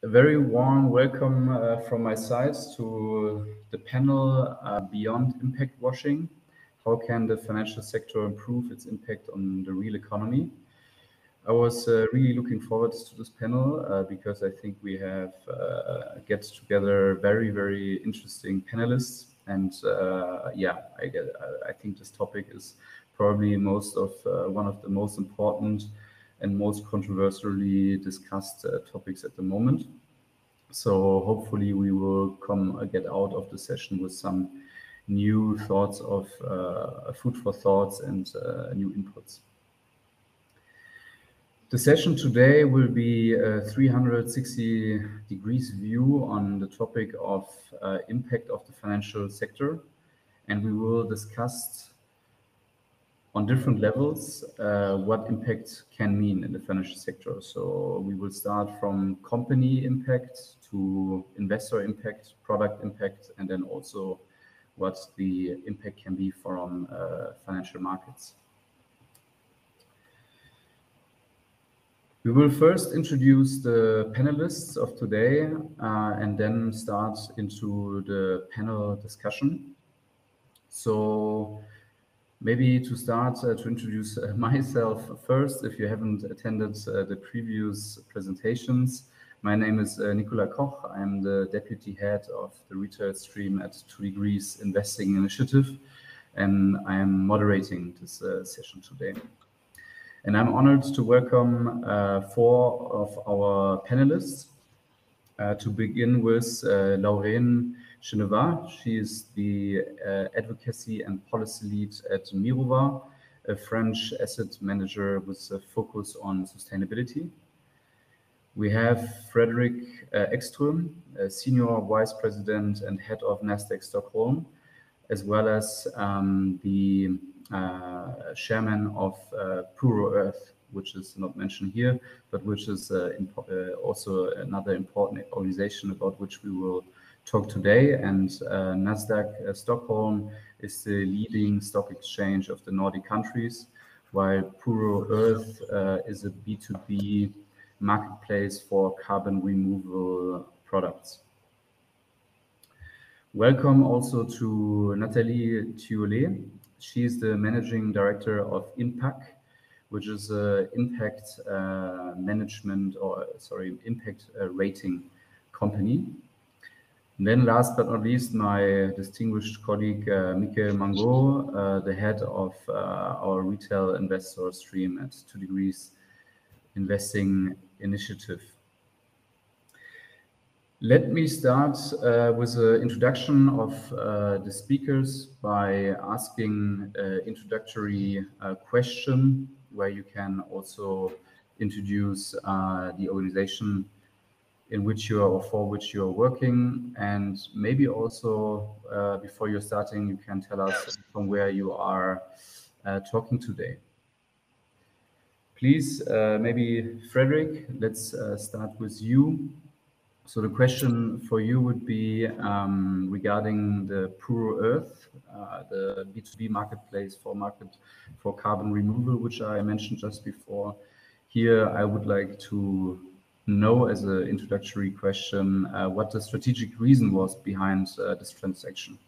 A very warm welcome from my side to the panel Beyond Impact Washing. How can the financial sector improve its impact on the real economy? I was really looking forward to this panel because I think we have get together very interesting panelists, and I think this topic is probably one of the most important and most controversially discussed topics at the moment. So hopefully we will get out of the session with some new thoughts of food for thoughts and new inputs. The session today will be a 360 degrees view on the topic of impact of the financial sector, and we will discuss on different levels what impact can mean in the financial sector. So we will start from company impact to investor impact, product impact, and then also what the impact can be from financial markets. We will first introduce the panelists of today and then start into the panel discussion. So maybe to start to introduce myself first, if you haven't attended the previous presentations. My name is Nicola Koch. I'm the Deputy Head of the Retail Stream at 𝗂𝗏 Investing Initiative, and I am moderating this session today. And I'm honored to welcome 4 of our panelists. To begin with, Laurène Chenevat. She is the Advocacy and Policy Lead at Mirova, a French asset manager with a focus on sustainability. We have Fredrik Ekström, Senior Vice President and Head of Nasdaq Stockholm, as well as the Chairman of 𝗵𝗺𝗽𝗏, which is not mentioned here, but which is also another important organization about which we will talk today. And Nasdaq Stockholm is the leading stock exchange of the Nordic countries, while 𝗵𝗺𝗽𝗏 is a B2B marketplace for carbon removal products. Welcome also to Nathalie Thiollet. She is the Managing Director of Impak, which is an impact impact rating company. And then last but not least, my distinguished colleague Mickaël Mangot, the head of our retail investor stream at 𝗂𝗏 Investing Initiative. Let me start with an introduction of the speakers by asking an introductory question where you can also introduce the organization in which you are or for which you are working, and maybe also before you're starting, you can tell us from where you are talking today. Please, maybe Fredrik, let's start with you. So the question for you would be regarding the 𝗵𝗺𝗽𝗏, the B2B marketplace for carbon removal, which I mentioned just before. Here, I would like to know, as an introductory question, what the strategic reason was behind this transaction.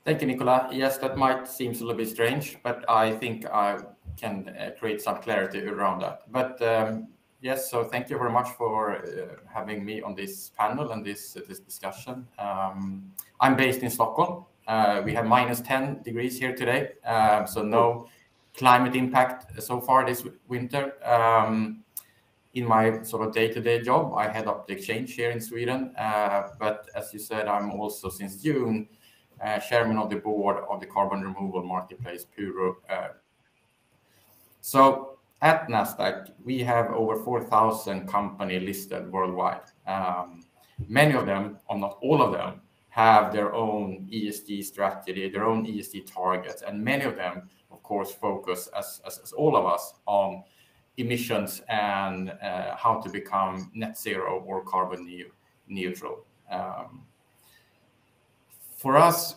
Thank you, Nicola. Yes, that might seem a little bit strange, but I think I can create some clarity around that. But yes, so thank you very much for having me on this panel and this discussion. I'm based in Stockholm. We have -10 degrees here today, so no climate impact so far this winter. In my sort of day-to-day job, I head up the exchange here in Sweden. But as you said, I'm also since June chairman of the board of the carbon removal marketplace 𝗵𝗺𝗽𝗏. So at Nasdaq, we have over 4,000 companies listed worldwide. Many of them, or not all of them, have their own ESG strategy, their own ESG targets, and many of them, of course, focus, as all of us, on emissions and how to become net zero or carbon neutral. For us,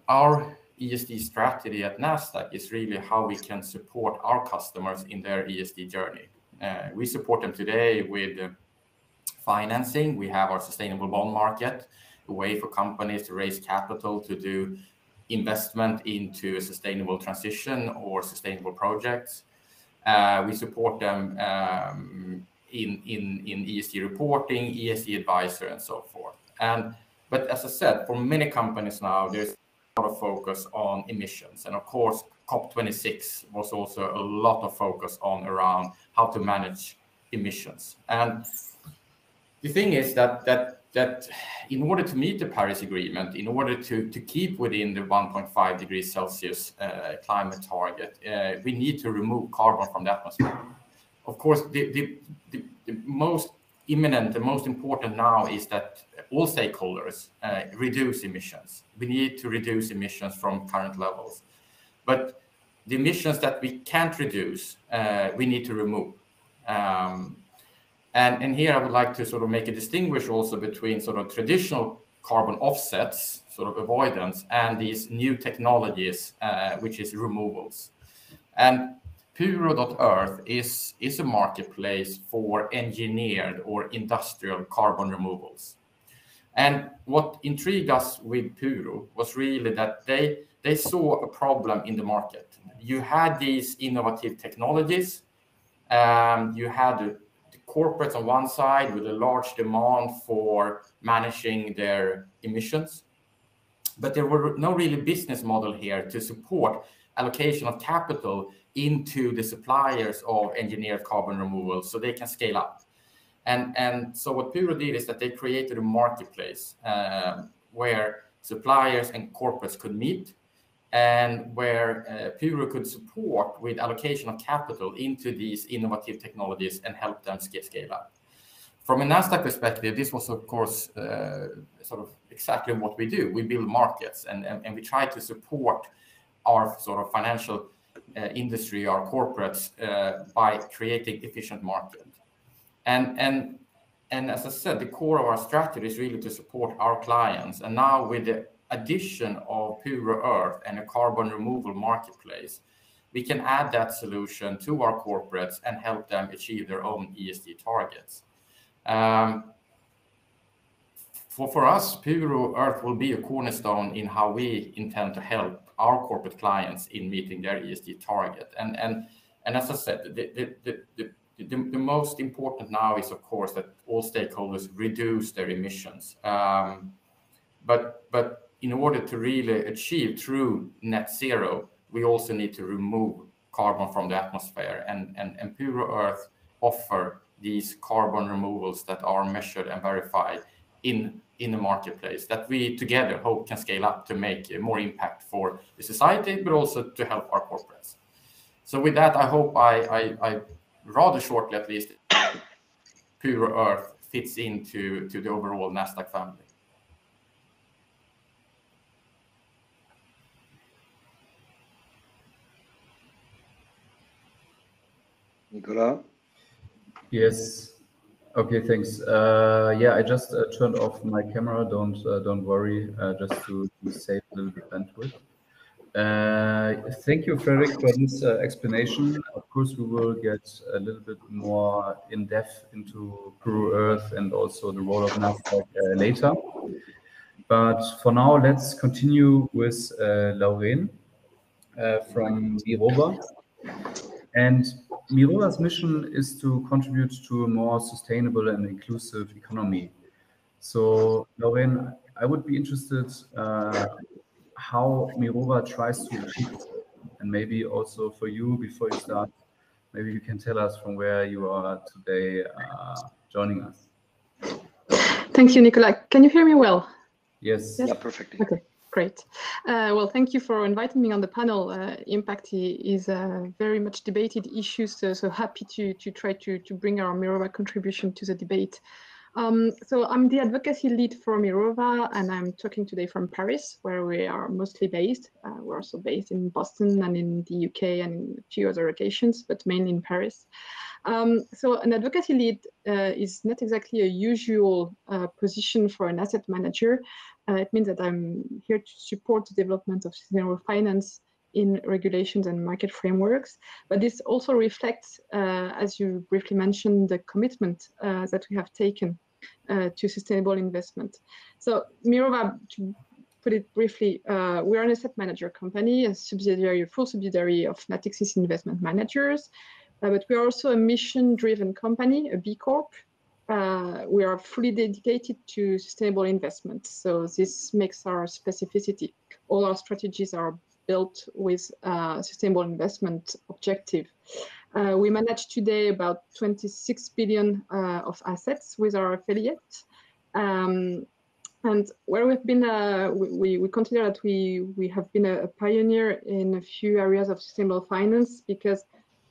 our ESG strategy at Nasdaq is really how we can support our customers in their ESG journey. We support them today with financing. We have our sustainable bond market, a way for companies to raise capital to do investment into a sustainable transition or sustainable projects. We support them in ESG reporting, ESG advisor, and so forth. But as I said, for many companies now, there's a lot of focus on emissions. And of course, COP26 was also a lot of focus on around how to manage emissions. And the thing is that in order to meet the Paris Agreement, in order to keep within the 1.5 degrees Celsius climate target, we need to remove carbon from the atmosphere. Of course, the most imminent, the most important now is that all stakeholders reduce emissions. We need to reduce emissions from current levels. But the emissions that we can't reduce, we need to remove. And here I would like to sort of make a distinguish also between sort of traditional carbon offsets, sort of avoidance, and these new technologies, which is removals. And 𝗵𝗺.Earth is a marketplace for engineered or industrial carbon removals. And what intrigued us with 𝗵𝗺 was really that they saw a problem in the market. You had these innovative technologies, you had the corporates on one side with a large demand for managing their emissions, but there were no really business model here to support allocation of capital into the suppliers of engineered carbon removal so they can scale up. And so what 𝗵𝗺 did is that they created a marketplace where suppliers and corporates could meet, and where 𝗵𝗺 could support with allocation of capital into these innovative technologies and help them scale up. From a Nasdaq perspective, this was, of course, sort of exactly what we do. We build markets, and we try to support our sort of financial industry, our corporates, by creating efficient market. And as I said, the core of our strategy is really to support our clients. And now with the addition of 𝗵𝗺 and a carbon removal marketplace, we can add that solution to our corporates and help them achieve their own ESG targets. For us, 𝗵𝗺 will be a cornerstone in how we intend to help our corporate clients in meeting their ESG target. And as I said, the most important now is, of course, that all stakeholders reduce their emissions. But in order to really achieve true net zero, we also need to remove carbon from the atmosphere. And 𝗵𝗺 offer these carbon removals that are measured and verified in the marketplace that we together hope can scale up to make more impact for the society, but also to help our corporates. So with that, I hope I rather shortly at least, 𝗵𝗺 fits into the overall Nasdaq family. Nicola? Yes. Okay, thanks. Yeah, I just turned off my camera. Don't worry, just to save a little bit bandwidth. Thank you, Fredrik, for this explanation. Of course, we will get a little bit more in depth into 𝗵𝗺 and also the role of Nasdaq later. But for now, let's continue with Laurène from Mirova. And Mirova's mission is to contribute to a more sustainable and inclusive economy. So, Laurène, I would be interested how Mirova tries to achieve it. And maybe also for you, before you start, maybe you can tell us from where you are today joining us. Thank you, Nicola. Can you hear me well? Yes. Yeah, perfectly. Okay. Great. Well, thank you for inviting me on the panel. Impact is a very much debated issue, so happy to try to bring our Mirova contribution to the debate. So I'm the advocacy lead for Mirova, and I'm talking today from Paris, where we are mostly based. We're also based in Boston and in the UK and in a few other locations, but mainly in Paris. So an advocacy lead is not exactly a usual position for an asset manager. It means that I'm here to support the development of sustainable finance in regulations and market frameworks. But this also reflects, as you briefly mentioned, the commitment that we have taken to sustainable investment. So Mirova, to put it briefly, we are an asset manager company, a subsidiary, a full subsidiary of Natixis Investment Managers, but we are also a mission-driven company, a B Corp. We are fully dedicated to sustainable investment. So this makes our specificity. All our strategies are built with sustainable investment objective. We manage today about 26 billion of assets with our affiliates. And where we've been, we consider that we have been a pioneer in a few areas of sustainable finance because,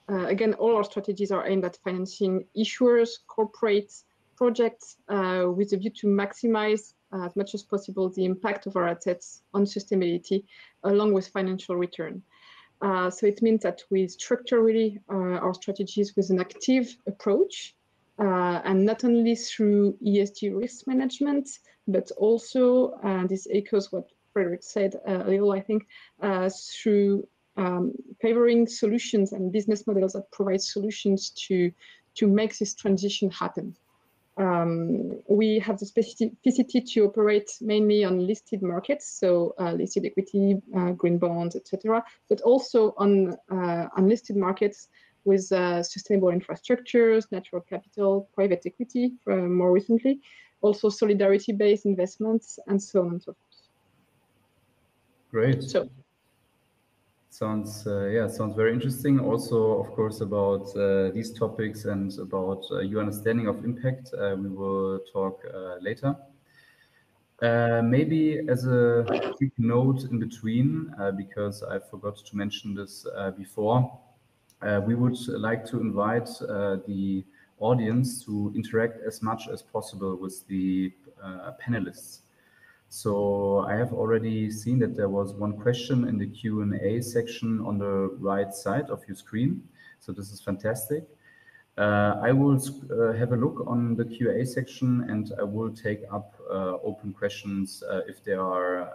again, all our strategies are aimed at financing issuers, corporates, projects with a view to maximize as much as possible the impact of our assets on sustainability along with financial return. So it means that we structure really our strategies with an active approach and not only through ESG risk management, but also, this echoes what Fredrik said a little, I think, through favoring solutions and business models that provide solutions to make this transition happen. We have the specificity to operate mainly on listed markets, so listed equity, green bonds, etc., but also on unlisted markets with sustainable infrastructures, natural capital, private equity, more recently, also solidarity-based investments, and so on and so forth. Great. So, sounds very interesting. Also, of course, about these topics and about your understanding of impact, we will talk later. Maybe as a quick note in between, because I forgot to mention this before, we would like to invite the audience to interact as much as possible with the panelists. So I have already seen that there was one question in the Q&A section on the right side of your screen. So this is fantastic. I will have a look on the Q&A section and I will take up open questions if they are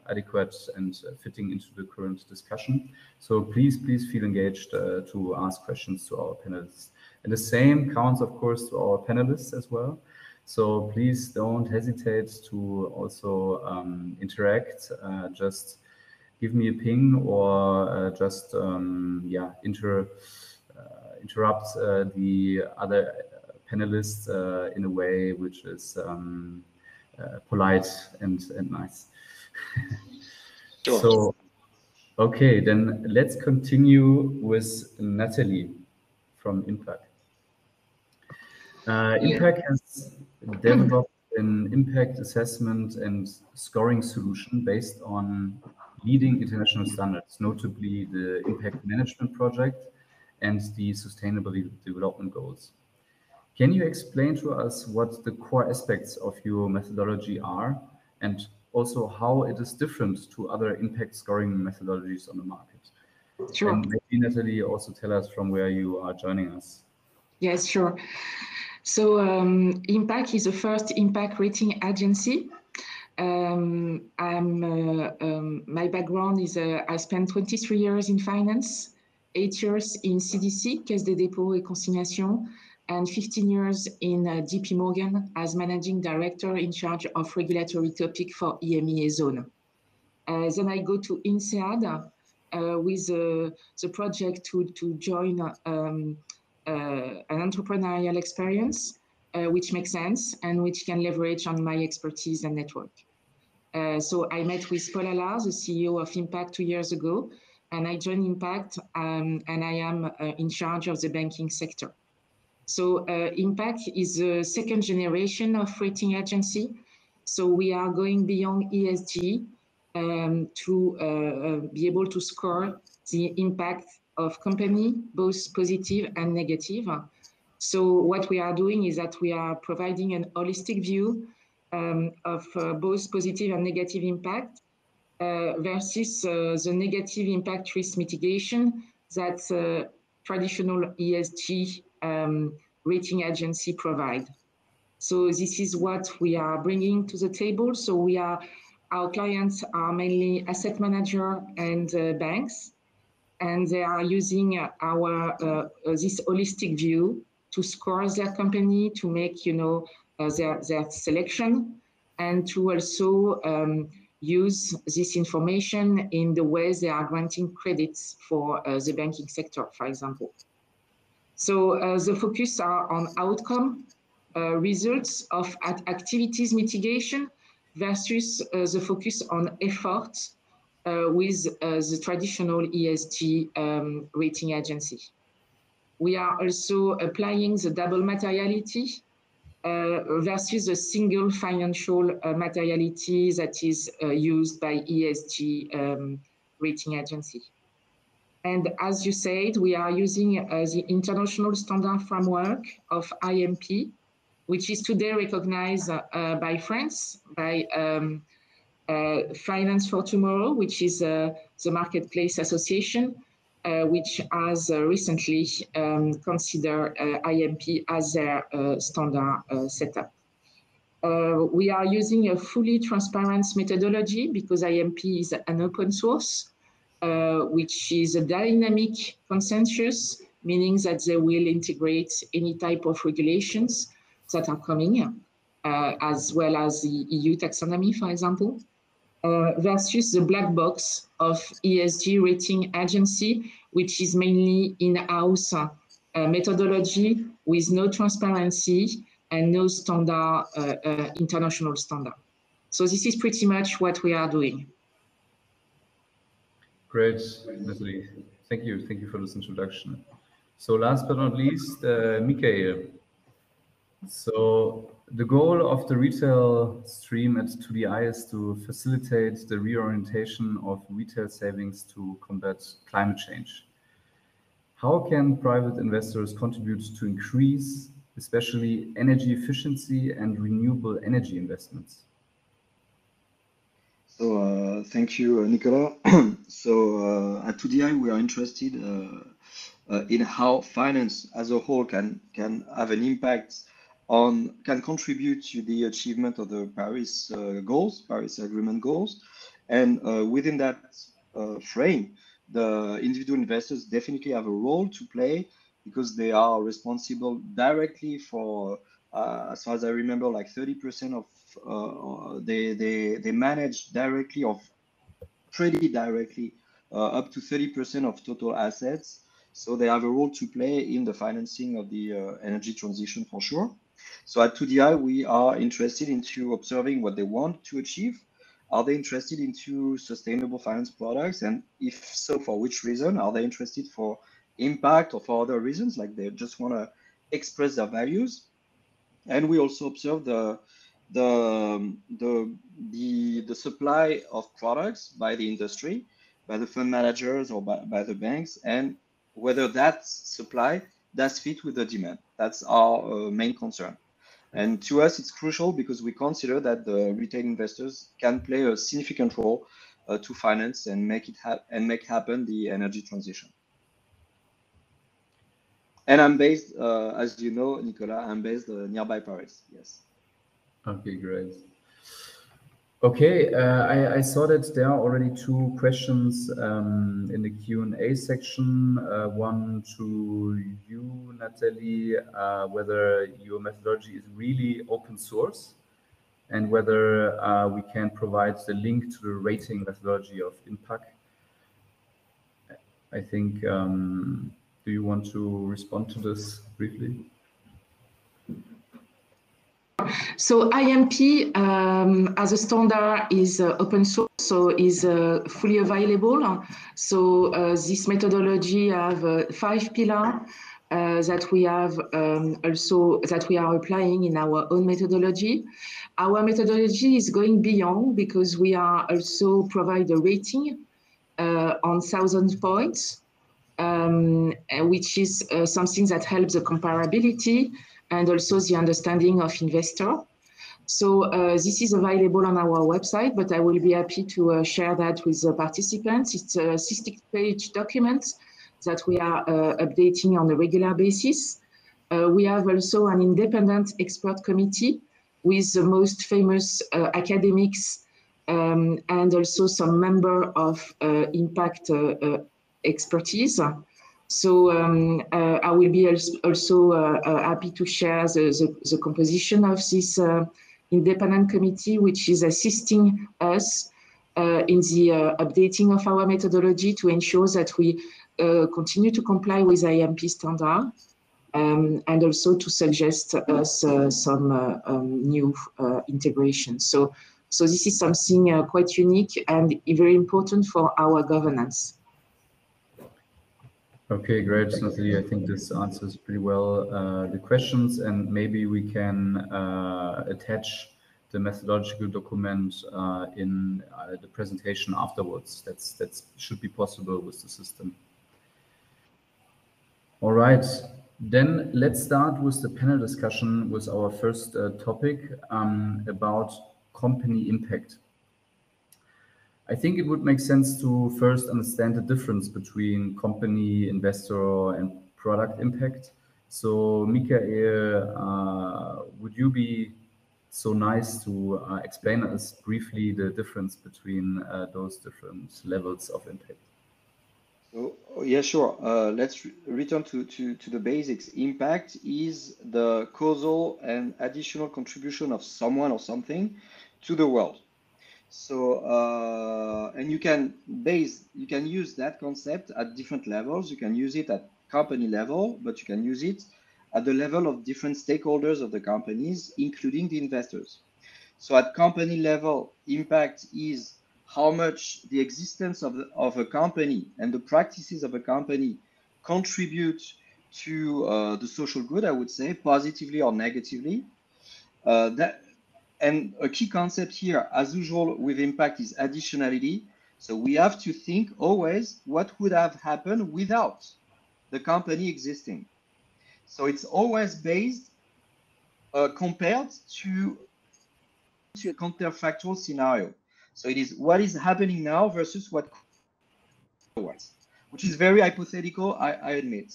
adequate and fitting into the current discussion. So please feel engaged to ask questions to our panelists. And the same counts, of course, to our panelists as well. So please don't hesitate to also interact. Just give me a ping or just interrupt the other panelists in a way which is polite and nice. Sure. So, okay, then let's continue with Nathalie from Impak. Impak has developed an impact assessment and scoring solution based on leading international standards, notably the Impact Management Project and the Sustainable Development Goals. Can you explain to us what the core aspects of your methodology are and also how it is different to other impact scoring methodologies on the market? Sure. And maybe Nathalie also tell us from where you are joining us. Yes, sure. So Impak is the first impact rating agency. My background is I spent 23 years in finance, 8 years in CDC, Caisse des dépôts et consignations, and 15 years in JP Morgan as managing director in charge of regulatory topic for EMEA zone. Then I go to INSEAD with the project to join an entrepreneurial experience, which makes sense and which can leverage on my expertise and network. So I met with 𝗵𝗺𝗃𝗯, the CEO of Impak 2 years ago, and I joined Impak and I am in charge of the banking sector. So Impak is the second generation of rating agency. So we are going beyond ESG to be able to score the impact of company, both positive and negative. So what we are doing is that we are providing an holistic view of both positive and negative impact versus the negative impact risk mitigation that traditional ESG rating agency provide. So this is what we are bringing to the table. So our clients are mainly asset manager and banks, and they are using our this holistic view to score their company, to make their selection, and to also use this information in the ways they are granting credits for the banking sector, for example. So the focus are on outcome, results of activities mitigation versus the focus on effort with the traditional ESG rating agency. We are also applying the double materiality versus a single financial materiality that is used by ESG rating agency. And as you said, we are using the international standard framework of IMP, which is today recognized by France, by Finance for Tomorrow, which is the marketplace association, which has recently considered IMP as their standard setup. We are using a fully transparent methodology because IMP is an open source, which is a dynamic consensus, meaning that they will integrate any type of regulations that are coming, as well as the EU taxonomy, for example. Versus the black box of ESG rating agency, which is mainly in-house methodology with no transparency and no standard, international standard. So this is pretty much what we are doing. Great, Nathalie. Thank you. Thank you for this introduction. So last but not least, Mickaël. So the goal of the retail stream at 𝗂𝗃 is to facilitate the reorientation of retail savings to combat climate change. How can private investors contribute to increase, especially energy efficiency and renewable energy investments? So thank you, Nicola. So at 𝗂𝗃, we are interested in how finance as a whole can have an impact can contribute to the achievement of the Paris Paris Agreement goals. And within that frame, the individual investors definitely have a role to play because they are responsible directly for, as far as I remember, like 30% of, they manage directly or pretty directly up to 30% of total assets. So they have a role to play in the financing of the energy transition for sure. So at 𝗂𝗃, we are interested into observing what they want to achieve. Are they interested into sustainable finance products? And if so, for which reason? Are they interested for impact or for other reasons, like they just want to express their values? And we also observe the supply of products by the industry, by the fund managers or by the banks, and whether that supply does fit with the demand. That's our main concern. And to us, it's crucial because we consider that the retail investors can play a significant role to finance and make happen the energy transition. And I'm based, as you know, Nicola, I'm based nearby Paris. Yes. Okay, great. Okay, I saw that there are already two questions in the Q&A section. One to you, Nathalie, whether your methodology is really open source and whether we can provide the link to the rating methodology of Impak. I think, do you want to respond to this briefly? So IMP as a standard is open source, so is fully available. So this methodology have 5 pillars that we have also that we are applying in our own methodology. Our methodology is going beyond because we are also provide a rating on 1,000 points, which is something that helps the comparability and also the understanding of investor. So this is available on our website, but I will be happy to share that with the participants. It's a 60-page document that we are updating on a regular basis. We have also an independent expert committee with the most famous academics and also some member of impact expertise. So I will be also happy to share the composition of this independent committee, which is assisting us in the updating of our methodology to ensure that we continue to comply with IMP standard, and also to suggest us some new integration. So this is something quite unique and very important for our governance. Okay, great, Nathalie. I think this answers pretty well the questions, and maybe we can attach the methodological document in the presentation afterwards. That should be possible with the system. All right, then let's start with the panel discussion with our first topic about company impact. I think it would make sense to first understand the difference between company, investor, and product impact. So, Mickaël, would you be so nice to explain us briefly the difference between those different levels of impact? So, yeah, sure. Let's return to the basics. Impact is the causal and additional contribution of someone or something to the world. So, and you can use that concept at different levels. You can use it at company level, but you can use it at the level of different stakeholders of the companies, including the investors. So at company level, impact is how much the existence of a company and the practices of a company contribute to the social good, I would say, positively or negatively. And a key concept here, as usual with impact, is additionality. So we have to think always what would have happened without the company existing. So it's always based compared to a counterfactual scenario. So it is what is happening now versus what was, which is very hypothetical, I admit.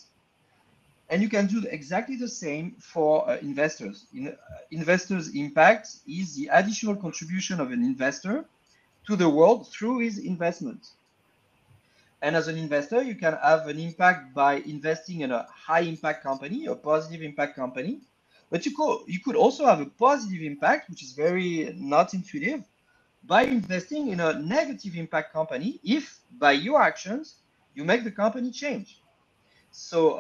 And you can do exactly the same for investors. Investors' impact is the additional contribution of an investor to the world through his investment. And as an investor, you can have an impact by investing in a high impact company, a positive impact company. But you could also have a positive impact, which is very not intuitive, by investing in a negative impact company if by your actions you make the company change. So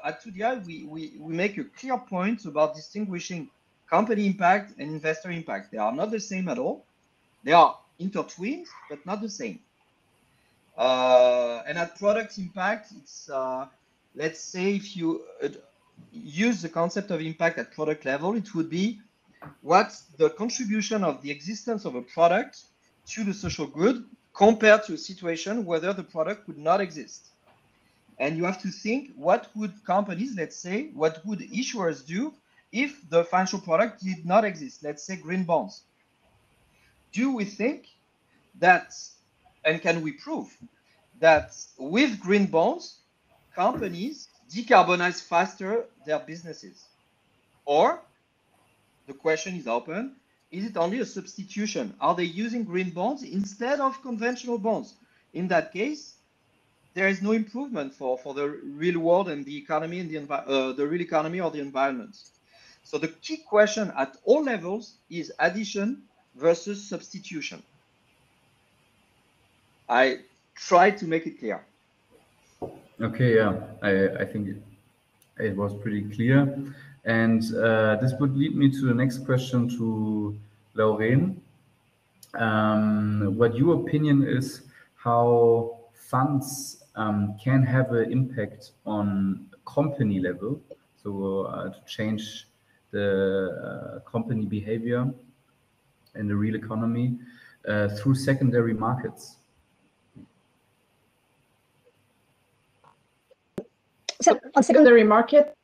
at 𝗬𝗨, we make a clear point about distinguishing company impact and investor impact. They are not the same at all. They are intertwined, but not the same. And at product impact, it's, let's say if you use the concept of impact at product level, it would be what's the contribution of the existence of a product to the social good compared to a situation whether the product would not exist. And you have to think, what would companies, let's say, what would issuers do if the financial product did not exist? Let's say green bonds. Do we think that, and can we prove that with green bonds, companies decarbonize faster their businesses? Or, the question is open, is it only a substitution? Are they using green bonds instead of conventional bonds? In that case, there is no improvement for the real world and the economy and the real economy or the environment. So the key question at all levels is addition versus substitution. I tried to make it clear. Okay, yeah, I think it was pretty clear. And this would lead me to the next question to Laurène. What your opinion is how funds can have an impact on company level, so to change the company behavior in the real economy through secondary markets. So on secondary market,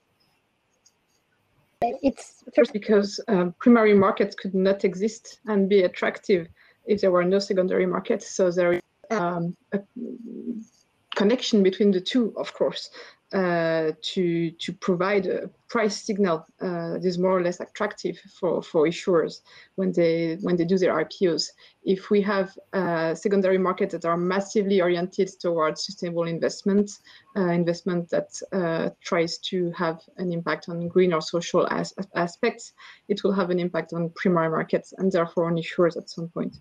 it's first because primary markets could not exist and be attractive if there were no secondary markets. So there is a connection between the two, of course. to provide a price signal that is more or less attractive for issuers when they do their IPOs. If we have secondary markets that are massively oriented towards sustainable investment that tries to have an impact on green or social aspects, it will have an impact on primary markets and therefore on issuers at some point.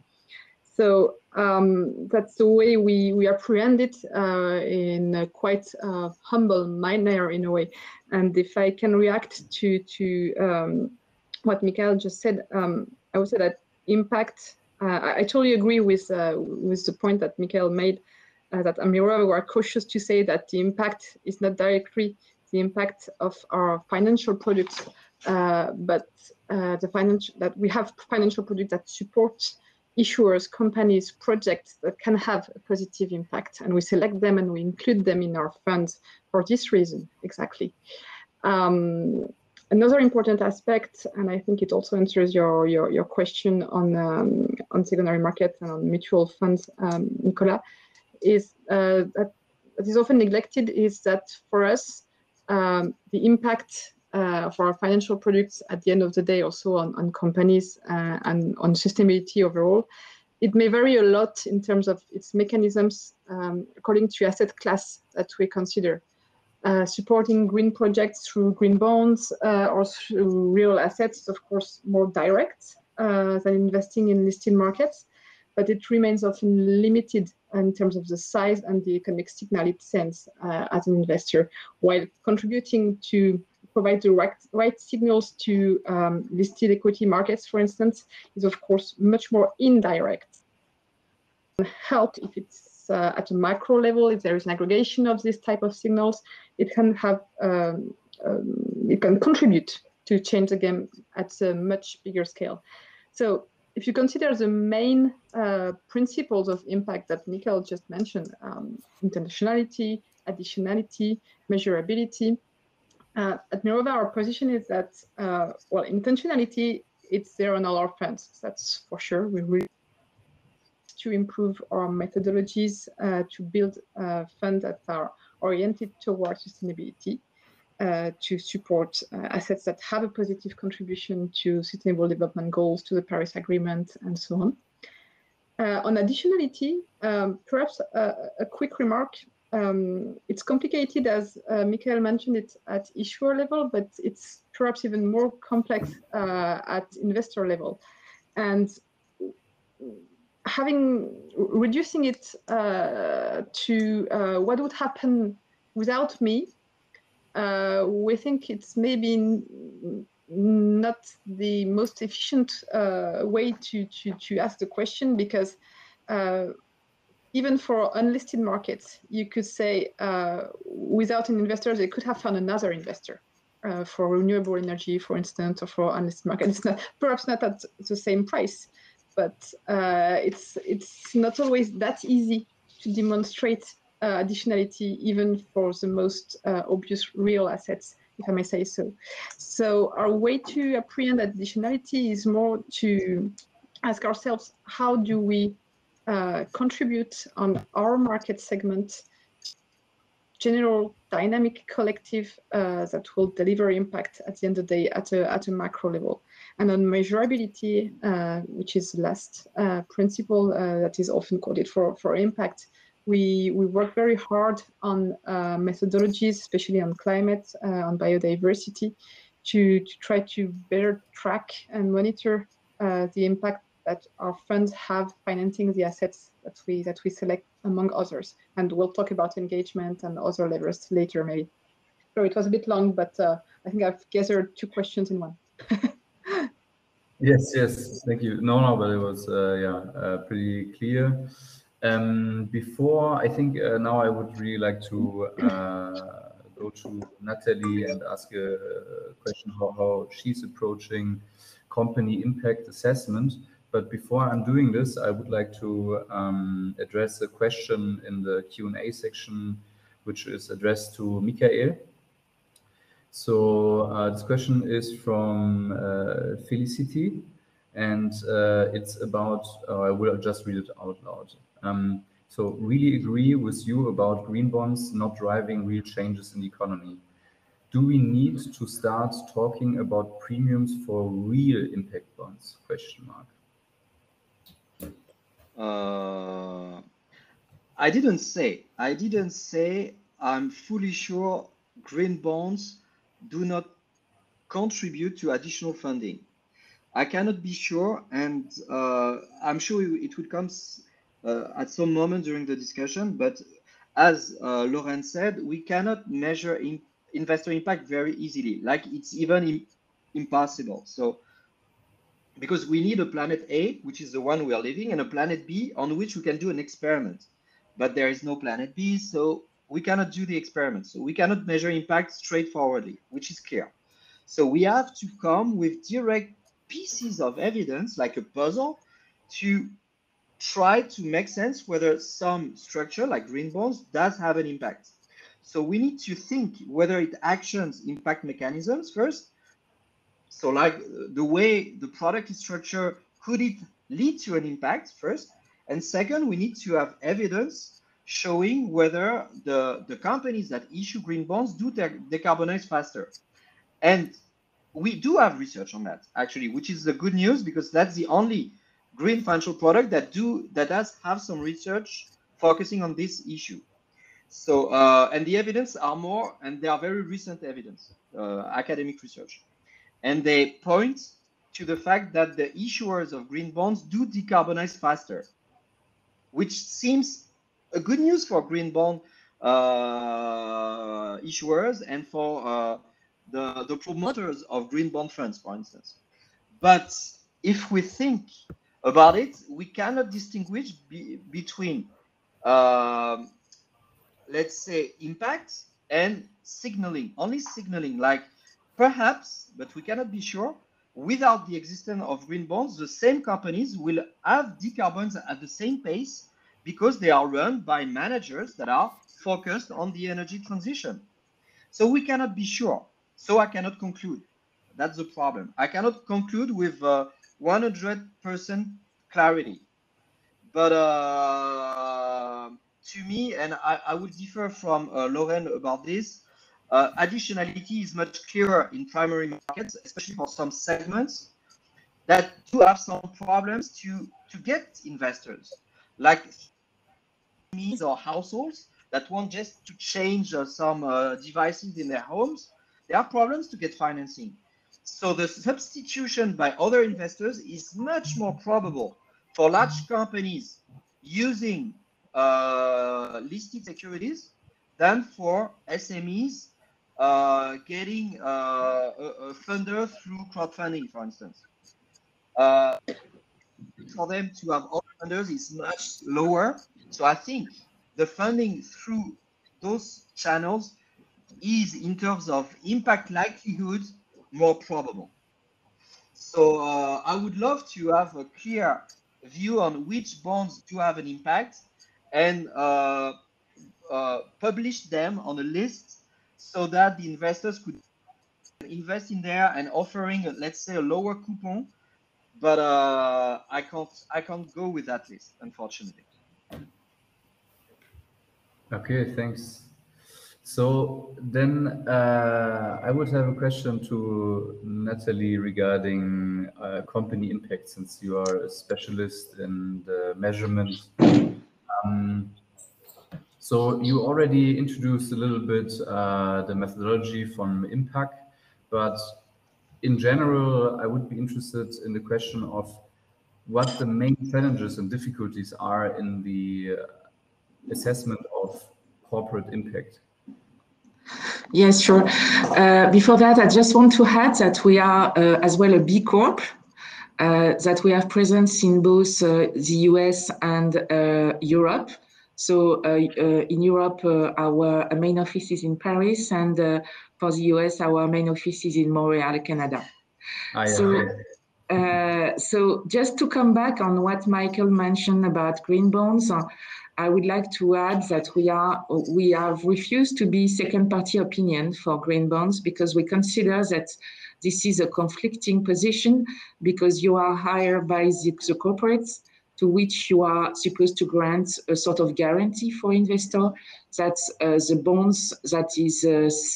So that's the way we apprehend it in a quite humble manner in a way. And if I can react to what Mickaël just said, I would say that impact. I totally agree with the point that Mickaël made that at Mirova we are cautious to say that the impact is not directly the impact of our financial products, but that we have financial products that support issuers, companies, projects that can have a positive impact, and we select them and we include them in our funds for this reason exactly. Another important aspect, and I think it also answers your question on secondary markets and on mutual funds, Nicola, is that is often neglected is that for us the impact for our financial products at the end of the day also on companies and on sustainability overall, it may vary a lot in terms of its mechanisms according to asset class that we consider. Supporting green projects through green bonds or through real assets is of course more direct than investing in listed markets, but it remains often limited in terms of the size and the economic signal it sends as an investor, while contributing to provide the right signals to listed equity markets, for instance, is of course much more indirect. Help if it's at a macro level, if there is an aggregation of this type of signals, it can have it can contribute to change the game at a much bigger scale. So if you consider the main principles of impact that Mickaël just mentioned, intentionality, additionality, measurability, at Mirova, our position is that, well, intentionality, it's there on all our funds, that's for sure. We really to improve our methodologies to build funds that are oriented towards sustainability, to support assets that have a positive contribution to Sustainable Development Goals, to the Paris Agreement, and so on. On additionality, perhaps a quick remark. It's complicated, as Mickaël mentioned it at issuer level, but it's perhaps even more complex at investor level. And reducing it to what would happen without me, we think it's maybe not the most efficient way to ask the question, because even for unlisted markets, you could say without an investor, they could have found another investor for renewable energy, for instance, or for unlisted market. It's not, perhaps not at the same price, but it's not always that easy to demonstrate additionality, even for the most obvious real assets, if I may say so. So our way to apprehend additionality is more to ask ourselves, how do we contribute on our market segment, general dynamic collective that will deliver impact at the end of the day at a macro level. And on measurability, which is the last principle that is often quoted for impact, we work very hard on methodologies, especially on climate, on biodiversity, to try to better track and monitor the impact that our funds have financing the assets that we select, among others. And we'll talk about engagement and other levers later, maybe. So it was a bit long, but I think I've gathered two questions in one. Yes, thank you. No, but it was pretty clear. Before, I think now I would really like to go to Nathalie and ask a question how she's approaching company impact assessment. But before I'm doing this, I would like to address a question in the Q&A section, which is addressed to Mickaël. So this question is from 𝗲𝗵𝗲𝗹, and it's about, I will just read it out loud. So really agree with you about green bonds not driving real changes in the economy. Do we need to start talking about premiums for real impact bonds? Question mark. I didn't say I'm fully sure green bonds do not contribute to additional funding. I cannot be sure, and I'm sure it will come at some moment during the discussion, but as Laurène said, we cannot measure investor impact very easily, like it's even impossible. So, because we need a planet A, which is the one we are living, and a planet B on which we can do an experiment. But there is no planet B, so we cannot do the experiment. So we cannot measure impact straightforwardly, which is clear. So we have to come with direct pieces of evidence, like a puzzle, to try to make sense whether some structure, like green bonds, does have an impact. So we need to think whether it actions impact mechanisms first. So like the way the product is structured, could it lead to an impact first? And second, we need to have evidence showing whether the companies that issue green bonds do decarbonize faster. And we do have research on that, actually, which is the good news, because that's the only green financial product that does have some research focusing on this issue. So, and the evidence are more, and they are very recent evidence, academic research. And they point to the fact that the issuers of green bonds do decarbonize faster, which seems a good news for green bond issuers and for the promoters of green bond funds, for instance. But if we think about it, we cannot distinguish between, let's say, impact and signaling, only signaling, like perhaps, but we cannot be sure, without the existence of green bonds, the same companies will have decarbons at the same pace because they are run by managers that are focused on the energy transition. So we cannot be sure. So I cannot conclude. That's the problem. I cannot conclude with 100% clarity. But to me, and I would differ from Laurène about this, additionality is much clearer in primary markets, especially for some segments that do have some problems to get investors, like SMEs or households that want just to change some devices in their homes. There are problems to get financing. So the substitution by other investors is much more probable for large companies using listed securities than for SMEs getting a funder through crowdfunding, for instance. For them to have all funders is much lower. So I think the funding through those channels is, in terms of impact likelihood, more probable. So I would love to have a clear view on which bonds do have an impact and publish them on a list so that the investors could invest in there and offering, let's say, a lower coupon. But I can't go with that list, unfortunately. Okay, thanks. So then I would have a question to Nathalie regarding company impact, since you are a specialist in the measurement. So you already introduced a little bit the methodology from Impak, but in general, I would be interested in the question of what the main challenges and difficulties are in the assessment of corporate impact. Yes, sure. Before that, I just want to add that we are as well a B Corp, that we have presence in both the US and Europe. So in Europe, our main office is in Paris, and for the US, our main office is in Montreal, Canada. So just to come back on what Mickaël mentioned about green bonds, I would like to add that we have refused to be second-party opinion for green bonds because we consider that this is a conflicting position because you are hired by the corporates to which you are supposed to grant a sort of guarantee for investor that the bonds that is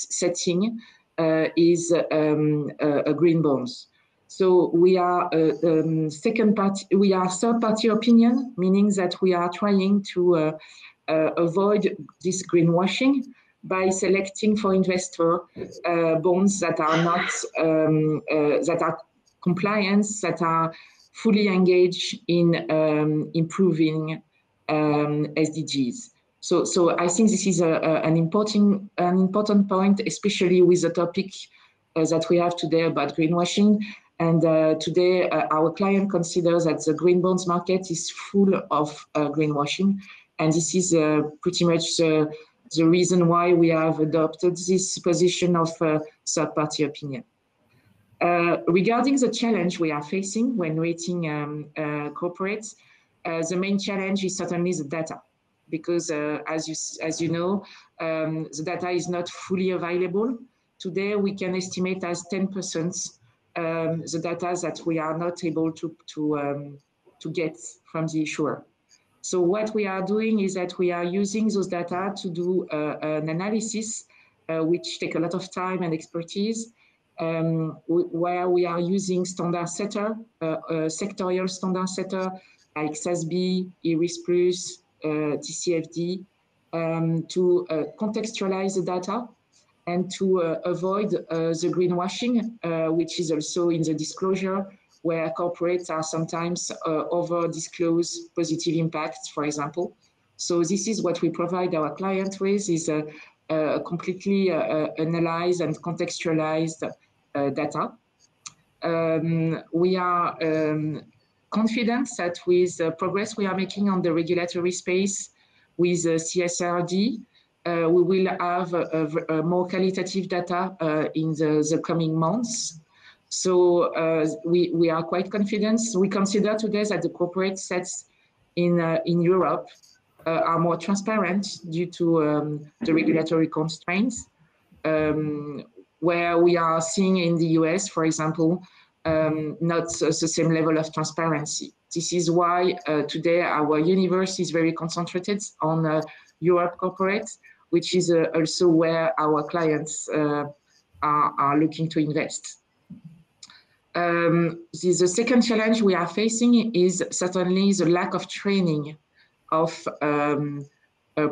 setting is a green bonds. So we are third party opinion, meaning that we are trying to avoid this greenwashing by selecting for investor bonds that are not that are compliant, that are fully engaged in improving SDGs. So I think this is an important point, especially with the topic that we have today about greenwashing. And today, our client considers that the green bonds market is full of greenwashing, and this is pretty much the reason why we have adopted this position of third-party opinion. Regarding the challenge we are facing when rating corporates, the main challenge is certainly the data, because as you know, the data is not fully available. Today, we can estimate as 10% the data that we are not able to get from the issuer. So what we are doing is that we are using those data to do an analysis, which take a lot of time and expertise, where we are using standard setter, sectorial standard setter like SASB, 𝗲𝗺𝗃, TCFD, to contextualize the data and to avoid the greenwashing, which is also in the disclosure, where corporates are sometimes over-disclose positive impacts, for example. So this is what we provide our client with, is a completely analyzed and contextualized data. We are confident that with the progress we are making on the regulatory space with CSRD, we will have a more qualitative data in the coming months. So we are quite confident. We consider today that the corporate sets in Europe are more transparent due to the regulatory constraints, where we are seeing in the US, for example, not the same level of transparency. This is why today our universe is very concentrated on Europe corporates, which is also where our clients are looking to invest. The second challenge we are facing is certainly the lack of training of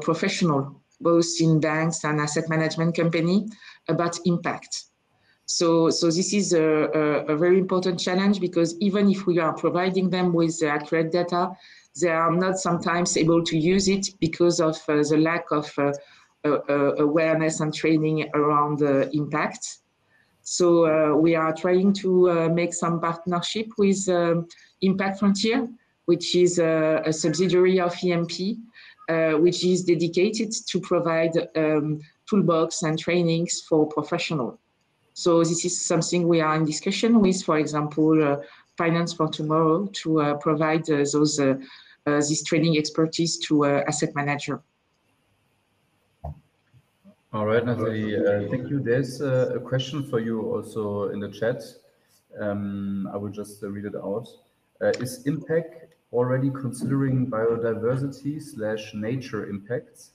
professionals, both in banks and asset management company, about impact. So this is a very important challenge, because even if we are providing them with the accurate data, they are not sometimes able to use it because of the lack of awareness and training around the impact. So we are trying to make some partnership with Impak Frontier, which is a subsidiary of EMP, which is dedicated to provide toolbox and trainings for professionals. So this is something we are in discussion with, for example, Finance for Tomorrow, to provide this training expertise to asset manager. All right, Nathalie, thank you. There's a question for you also in the chat. I will just read it out. Is Impak already considering biodiversity/nature impacts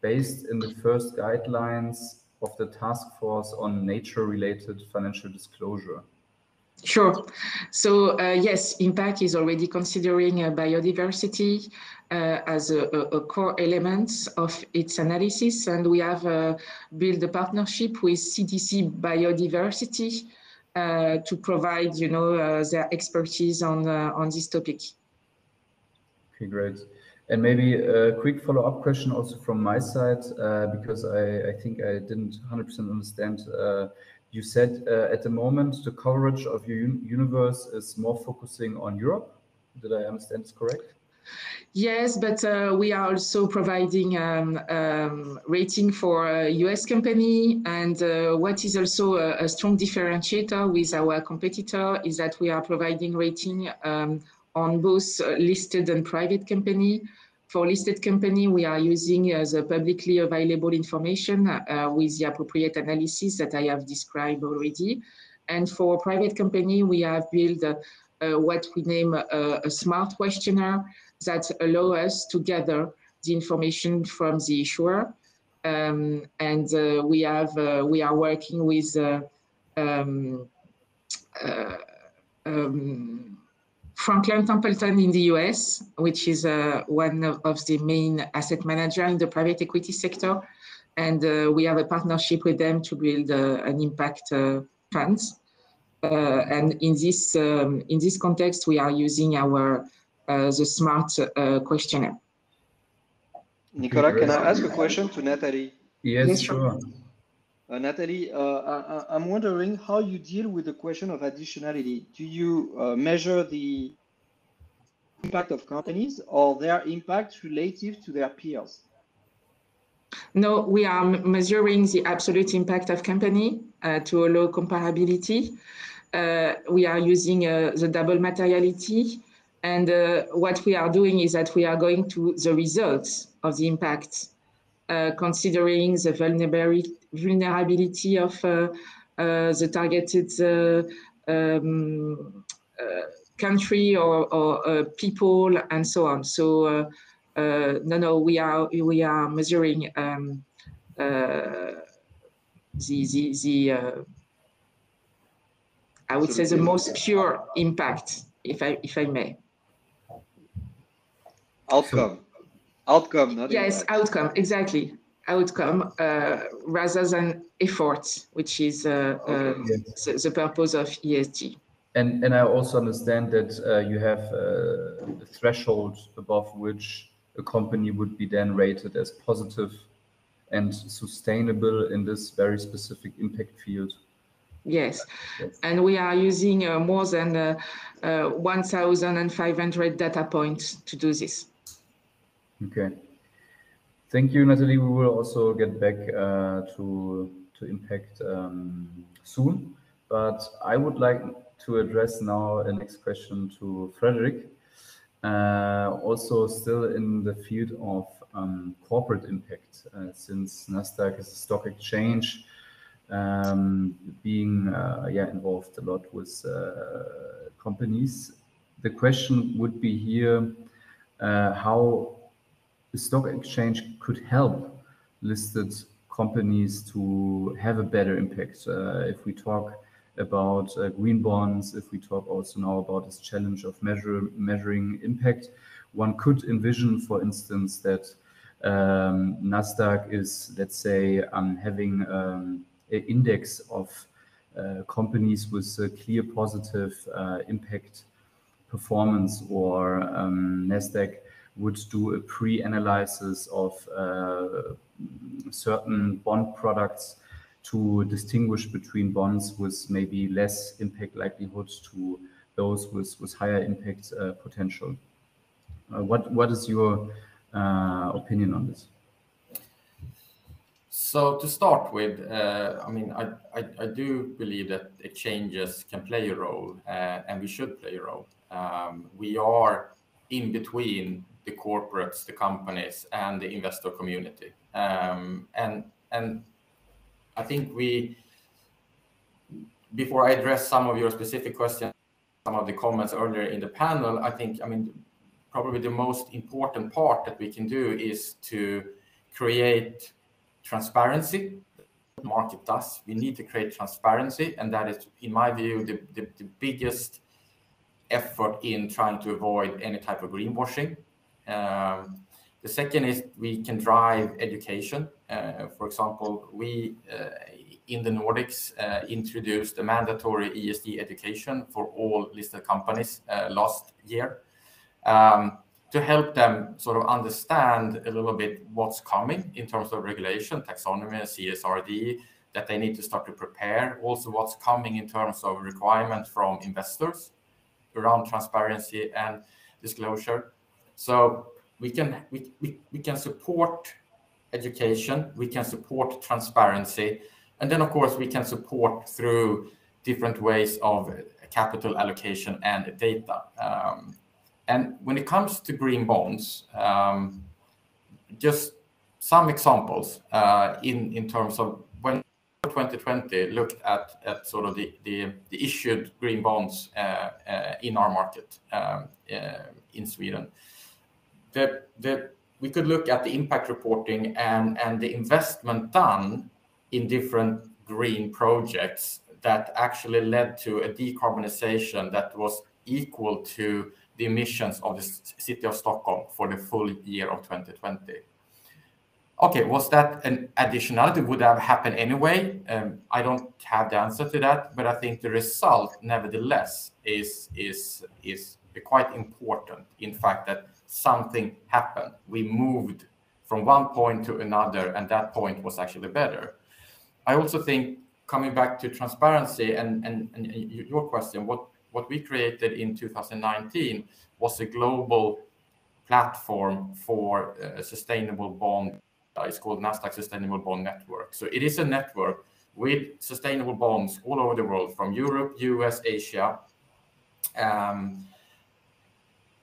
based in the first guidelines of the task force on nature-related financial disclosure? Sure. So yes, Impak is already considering biodiversity as a core element of its analysis, and we have built a partnership with CDC Biodiversity to provide, their expertise on this topic. Okay, great. And maybe a quick follow-up question also from my side, because I think I didn't 100% understand. You said at the moment the coverage of your universe is more focusing on Europe. Did I understand this correct? Yes, but we are also providing rating for a US company. And what is also a strong differentiator with our competitor is that we are providing rating on both listed and private company. For listed company, we are using the publicly available information with the appropriate analysis that I have described already. And for private company, we have built what we name a smart questionnaire that allow us to gather the information from the issuer. We are working with Franklin Templeton in the US, which is one of the main asset manager in the private equity sector. And we have a partnership with them to build an impact fund. And in this context, we are using the smart questionnaire. Nicola, can I ask a question to Nathalie? Yes, sure. Nathalie, I'm wondering how you deal with the question of additionality. Do you measure the impact of companies or their impact relative to their peers? No, we are measuring the absolute impact of company to allow comparability. We are using the double materiality. And what we are doing is that we are going to the results of the impact, considering the vulnerability of the targeted country or people and so on. So no, we are measuring I would say the most pure impact, if I may. Outcome, not yes, impact. Outcome, exactly. Outcome rather than effort, which is the purpose of ESG. And I also understand that you have a threshold above which a company would be then rated as positive and sustainable in this very specific impact field. Yes, and we are using more than 1,500 data points to do this. Okay. Thank you, Nathalie. We will also get back to impact soon, but I would like to address now a next question to Fredrik. Also still in the field of corporate impact, since Nasdaq is a stock exchange, being involved a lot with companies. The question would be here, how the stock exchange could help listed companies to have a better impact. If we talk about green bonds, if we talk also now about this challenge of measuring impact, one could envision, for instance, that Nasdaq is, let's say, having an index of companies with a clear positive impact performance, or Nasdaq would do a pre-analysis of certain bond products to distinguish between bonds with maybe less impact likelihood to those with higher impact potential. What is your opinion on this? So to start with, I mean, I do believe that exchanges can play a role, and we should play a role. We are in between the corporates, the companies, and the investor community. And I think before I address some of your specific questions, some of the comments earlier in the panel, I mean, probably the most important part that we can do is to create transparency. The market does. We need to create transparency, and that is, in my view, the biggest effort in trying to avoid any type of greenwashing. The second is we can drive education. For example, we in the Nordics introduced a mandatory ESG education for all listed companies last year, to help them sort of understand a little bit what's coming in terms of regulation, taxonomy, CSRD, that they need to start to prepare. Also what's coming in terms of requirements from investors around transparency and disclosure. So we can support education, we can support transparency, and then of course we can support through different ways of capital allocation and data. And when it comes to green bonds, just some examples in terms of when 2020 looked at sort of the issued green bonds in our market in Sweden. We could look at the impact reporting and the investment done in different green projects that actually led to a decarbonization that was equal to the emissions of the city of Stockholm for the full year of 2020. Okay, was that an additionality? Would that have happened anyway? I don't have the answer to that, but I think the result, nevertheless, is quite important. In fact, that something happened. We moved from one point to another, and that point was actually better. I also think, coming back to transparency and your question, what we created in 2019 was a global platform for a sustainable bond. It's called Nasdaq Sustainable Bond Network. So it is a network with sustainable bonds all over the world, from Europe, US, Asia, on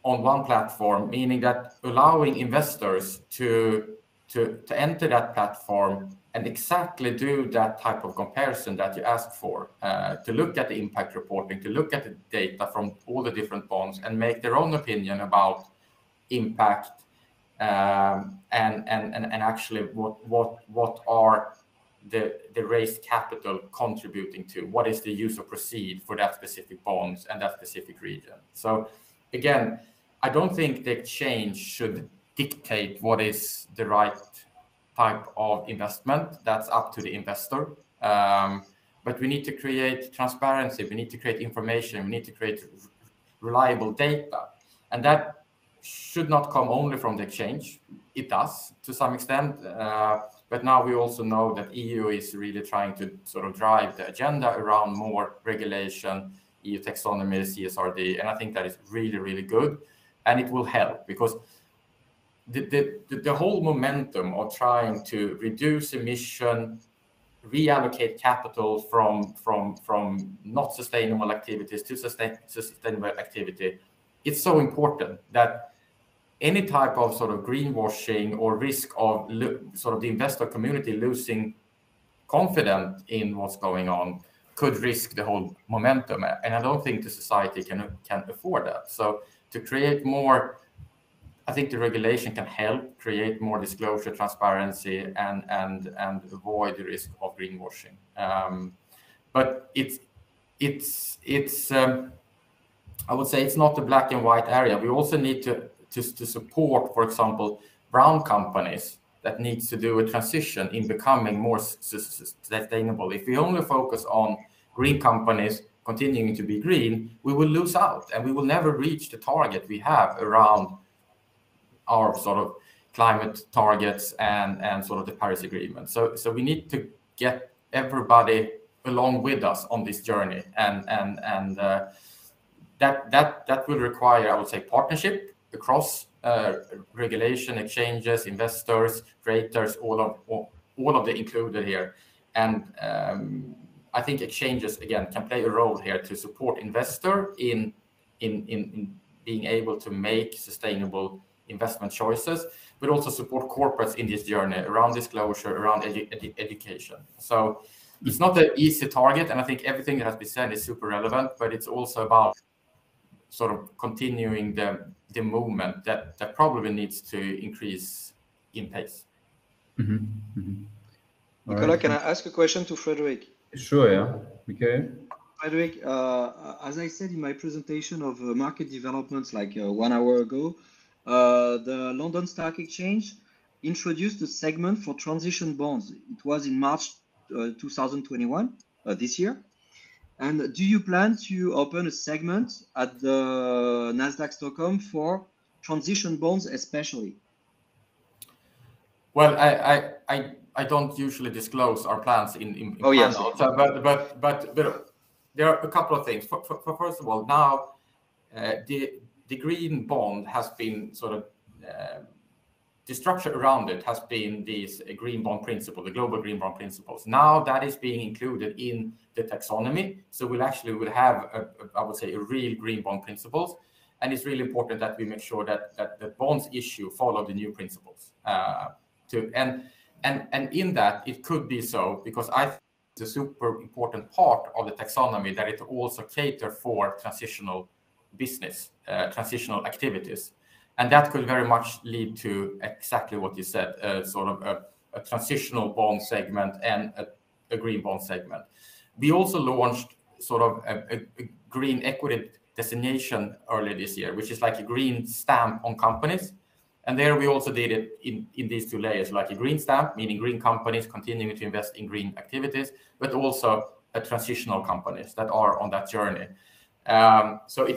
one platform, meaning that allowing investors to enter that platform and exactly do that type of comparison that you asked for, to look at the impact reporting, to look at the data from all the different bonds and make their own opinion about impact, and actually what are the raised capital contributing to, what is the use of proceeds for that specific bonds and that specific region. So again, I don't think the exchange should dictate what is the right type of investment. That's up to the investor. But we need to create transparency, we need to create information, we need to create reliable data. And that should not come only from the exchange. It does to some extent. But now we also know that EU is really trying to sort of drive the agenda around more regulation, EU taxonomy, CSRD, and I think that is really, really good. And it will help, because the whole momentum of trying to reduce emission, reallocate capital from not sustainable activities to sustainable activity, it's so important that any type of sort of greenwashing or risk of sort of the investor community losing confidence in what's going on could risk the whole momentum. And I don't think the society can afford that. So to create more, I think the regulation can help create more disclosure, transparency, and avoid the risk of greenwashing. But it's I would say it's not a black and white area. We also need to support, for example, brown companies that needs to do a transition in becoming more sustainable. If we only focus on green companies continuing to be green, we will lose out and we will never reach the target we have around our sort of climate targets and sort of the Paris Agreement. So we need to get everybody along with us on this journey, and that will require, I would say, partnership across regulation, exchanges, investors, creators, all of the included here. And I think exchanges again can play a role here to support investor in being able to make sustainable investment choices, but also support corporates in this journey around disclosure, around education. So it's not an easy target, and I think everything that has been said is super relevant, but it's also about sort of continuing the movement that probably needs to increase in pace. Mm-hmm. Mm-hmm. Nicola, right. Can I ask a question to Fredrik? Sure, yeah. Mickaël? Fredrik, as I said in my presentation of market developments like 1 hour ago, the London Stock Exchange introduced a segment for transition bonds. It was in March 2021, this year. And do you plan to open a segment at the Nasdaq Stockholm for transition bonds especially? Well, I don't usually disclose our plans in oh, yes. So, but there are a couple of things. First of all, now the green bond has been sort of the structure around it has been these green bond principle, the global green bond principles. Now that is being included in the taxonomy, so we'll have I would say a real green bond principles, and it's really important that we make sure that the bonds issue follow the new principles. And in that it could be so, because a super important part of the taxonomy that it also cater for transitional business, transitional activities. And that could very much lead to exactly what you said, sort of a transitional bond segment and a green bond segment. We also launched sort of a green equity designation earlier this year, which is like a green stamp on companies. And there we also did it in these two layers, like a green stamp, meaning green companies continuing to invest in green activities, but also a transitional companies that are on that journey. So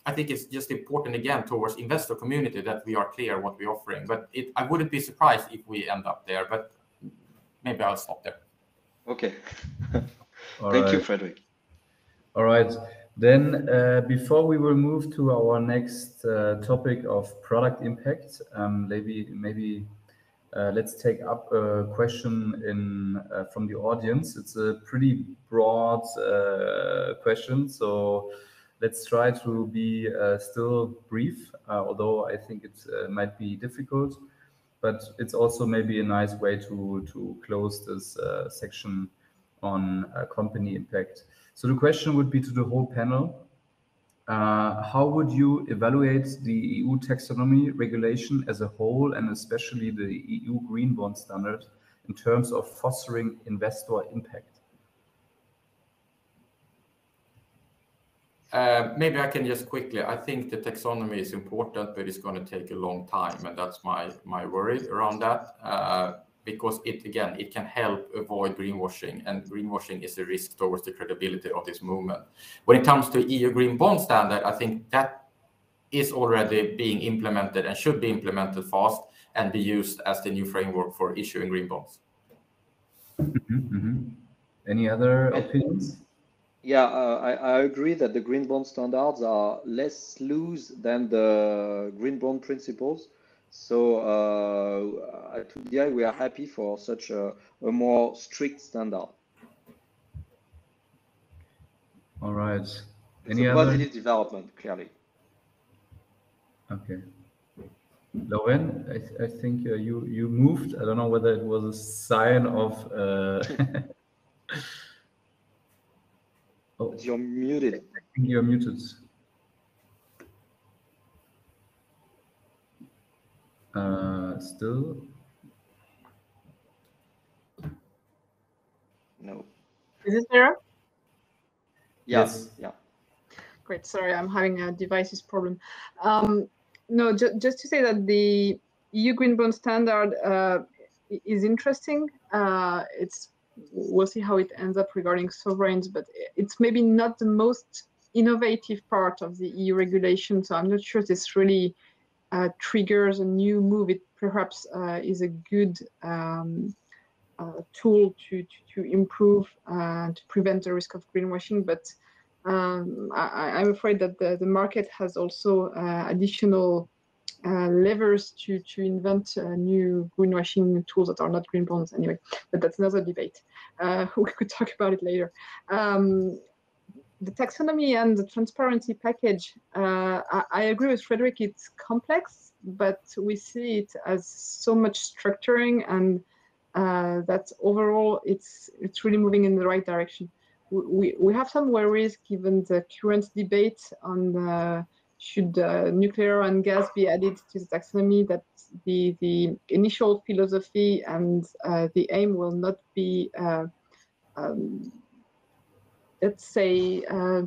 I think it's just important again towards investor community that we are clear what we're offering. But I wouldn't be surprised if we end up there, but maybe I'll stop there. Okay. Thank you, Fredrik. All right. Then before we will move to our next topic of product impact, maybe let's take up a question from the audience. It's a pretty broad question, so let's try to be still brief, although I think it might be difficult, but it's also maybe a nice way to close this section on company impact. So the question would be to the whole panel: how would you evaluate the EU taxonomy regulation as a whole, and especially the EU green bond standard, in terms of fostering investor impact? Maybe I can just quickly, I think the taxonomy is important, but it's going to take a long time. And that's my worry around that, because it can help avoid greenwashing, and greenwashing is a risk towards the credibility of this movement. When it comes to EU green bond standard, I think that is already being implemented and should be implemented fast and be used as the new framework for issuing green bonds. Any other opinions? Yeah, I agree that the green bond standards are less loose than the green bond principles. So at UDI, we are happy for such a more strict standard. All right. It's a positive development, clearly. Okay. Laurène, I think you moved. I don't know whether it was a sign of... Oh, you're muted. I think you're muted. Still? No. Is it there? Yes. Yeah. Great. Sorry, I'm having a devices problem. No, just to say that the EU green bond standard is interesting. We'll see how it ends up regarding sovereigns, but it's maybe not the most innovative part of the EU regulation. So I'm not sure this really triggers a new move. It perhaps is a good tool to improve to prevent the risk of greenwashing. But I'm afraid that the market has also additional levers to invent new greenwashing tools that are not green bonds anyway, but that's another debate. We could talk about it later. The taxonomy and the transparency package, I agree with Fredrik, it's complex, but we see it as so much structuring, and that overall it's really moving in the right direction. We have some worries given the current debate on should nuclear and gas be added to the taxonomy, that the initial philosophy and the aim will not be, let's say,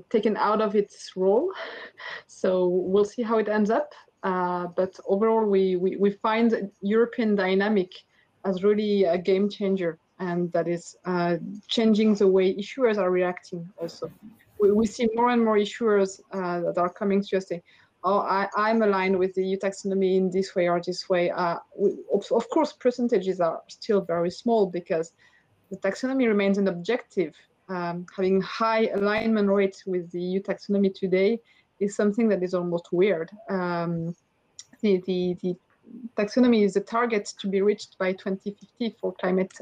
taken out of its role. So we'll see how it ends up. But overall, we find European dynamic as really a game changer, and that is changing the way issuers are reacting also. We see more and more issuers that are coming to us saying, oh, I'm aligned with the EU taxonomy in this way or this way. Of course, percentages are still very small because the taxonomy remains an objective. Having high alignment rates with the EU taxonomy today is something that is almost weird. The taxonomy is a target to be reached by 2050 for climate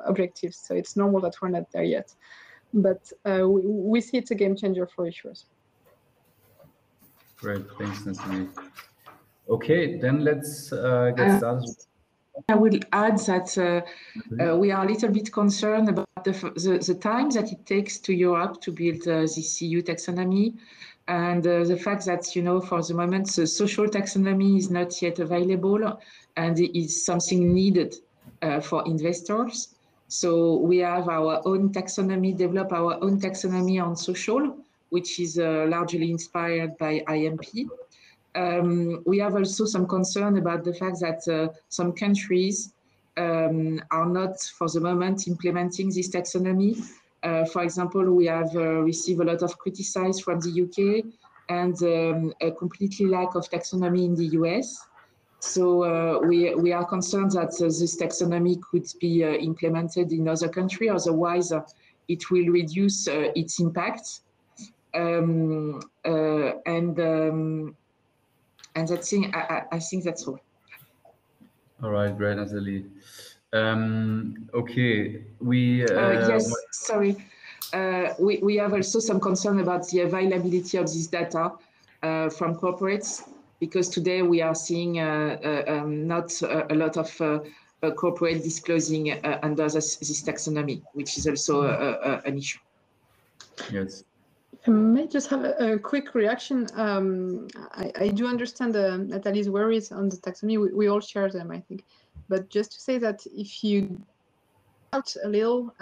objectives. So it's normal that we're not there yet. But we see it's a game changer for issuers. Great, thanks, Nathalie. Okay, then let's get started. I will add that we are a little bit concerned about the time that it takes to Europe to build this EU taxonomy, and the fact that, you know, for the moment, the social taxonomy is not yet available and it is something needed for investors. So we have our own taxonomy, develop our own taxonomy on social, which is largely inspired by IMP. We have also some concern about the fact that some countries are not, for the moment, implementing this taxonomy. For example, we have received a lot of criticism from the UK and a completely lack of taxonomy in the US. So we are concerned that this taxonomy could be implemented in other countries, otherwise it will reduce its impact. And that's thing, I think that's all. All right, great, Nathalie. Okay, yes, sorry. We have also some concern about the availability of this data from corporates, because today we are seeing not a lot of corporate disclosing under this taxonomy, which is also an issue. Yes. I may just have a quick reaction. I do understand Nathalie's worries on the taxonomy. We all share them, I think. But just to say that if you out a little,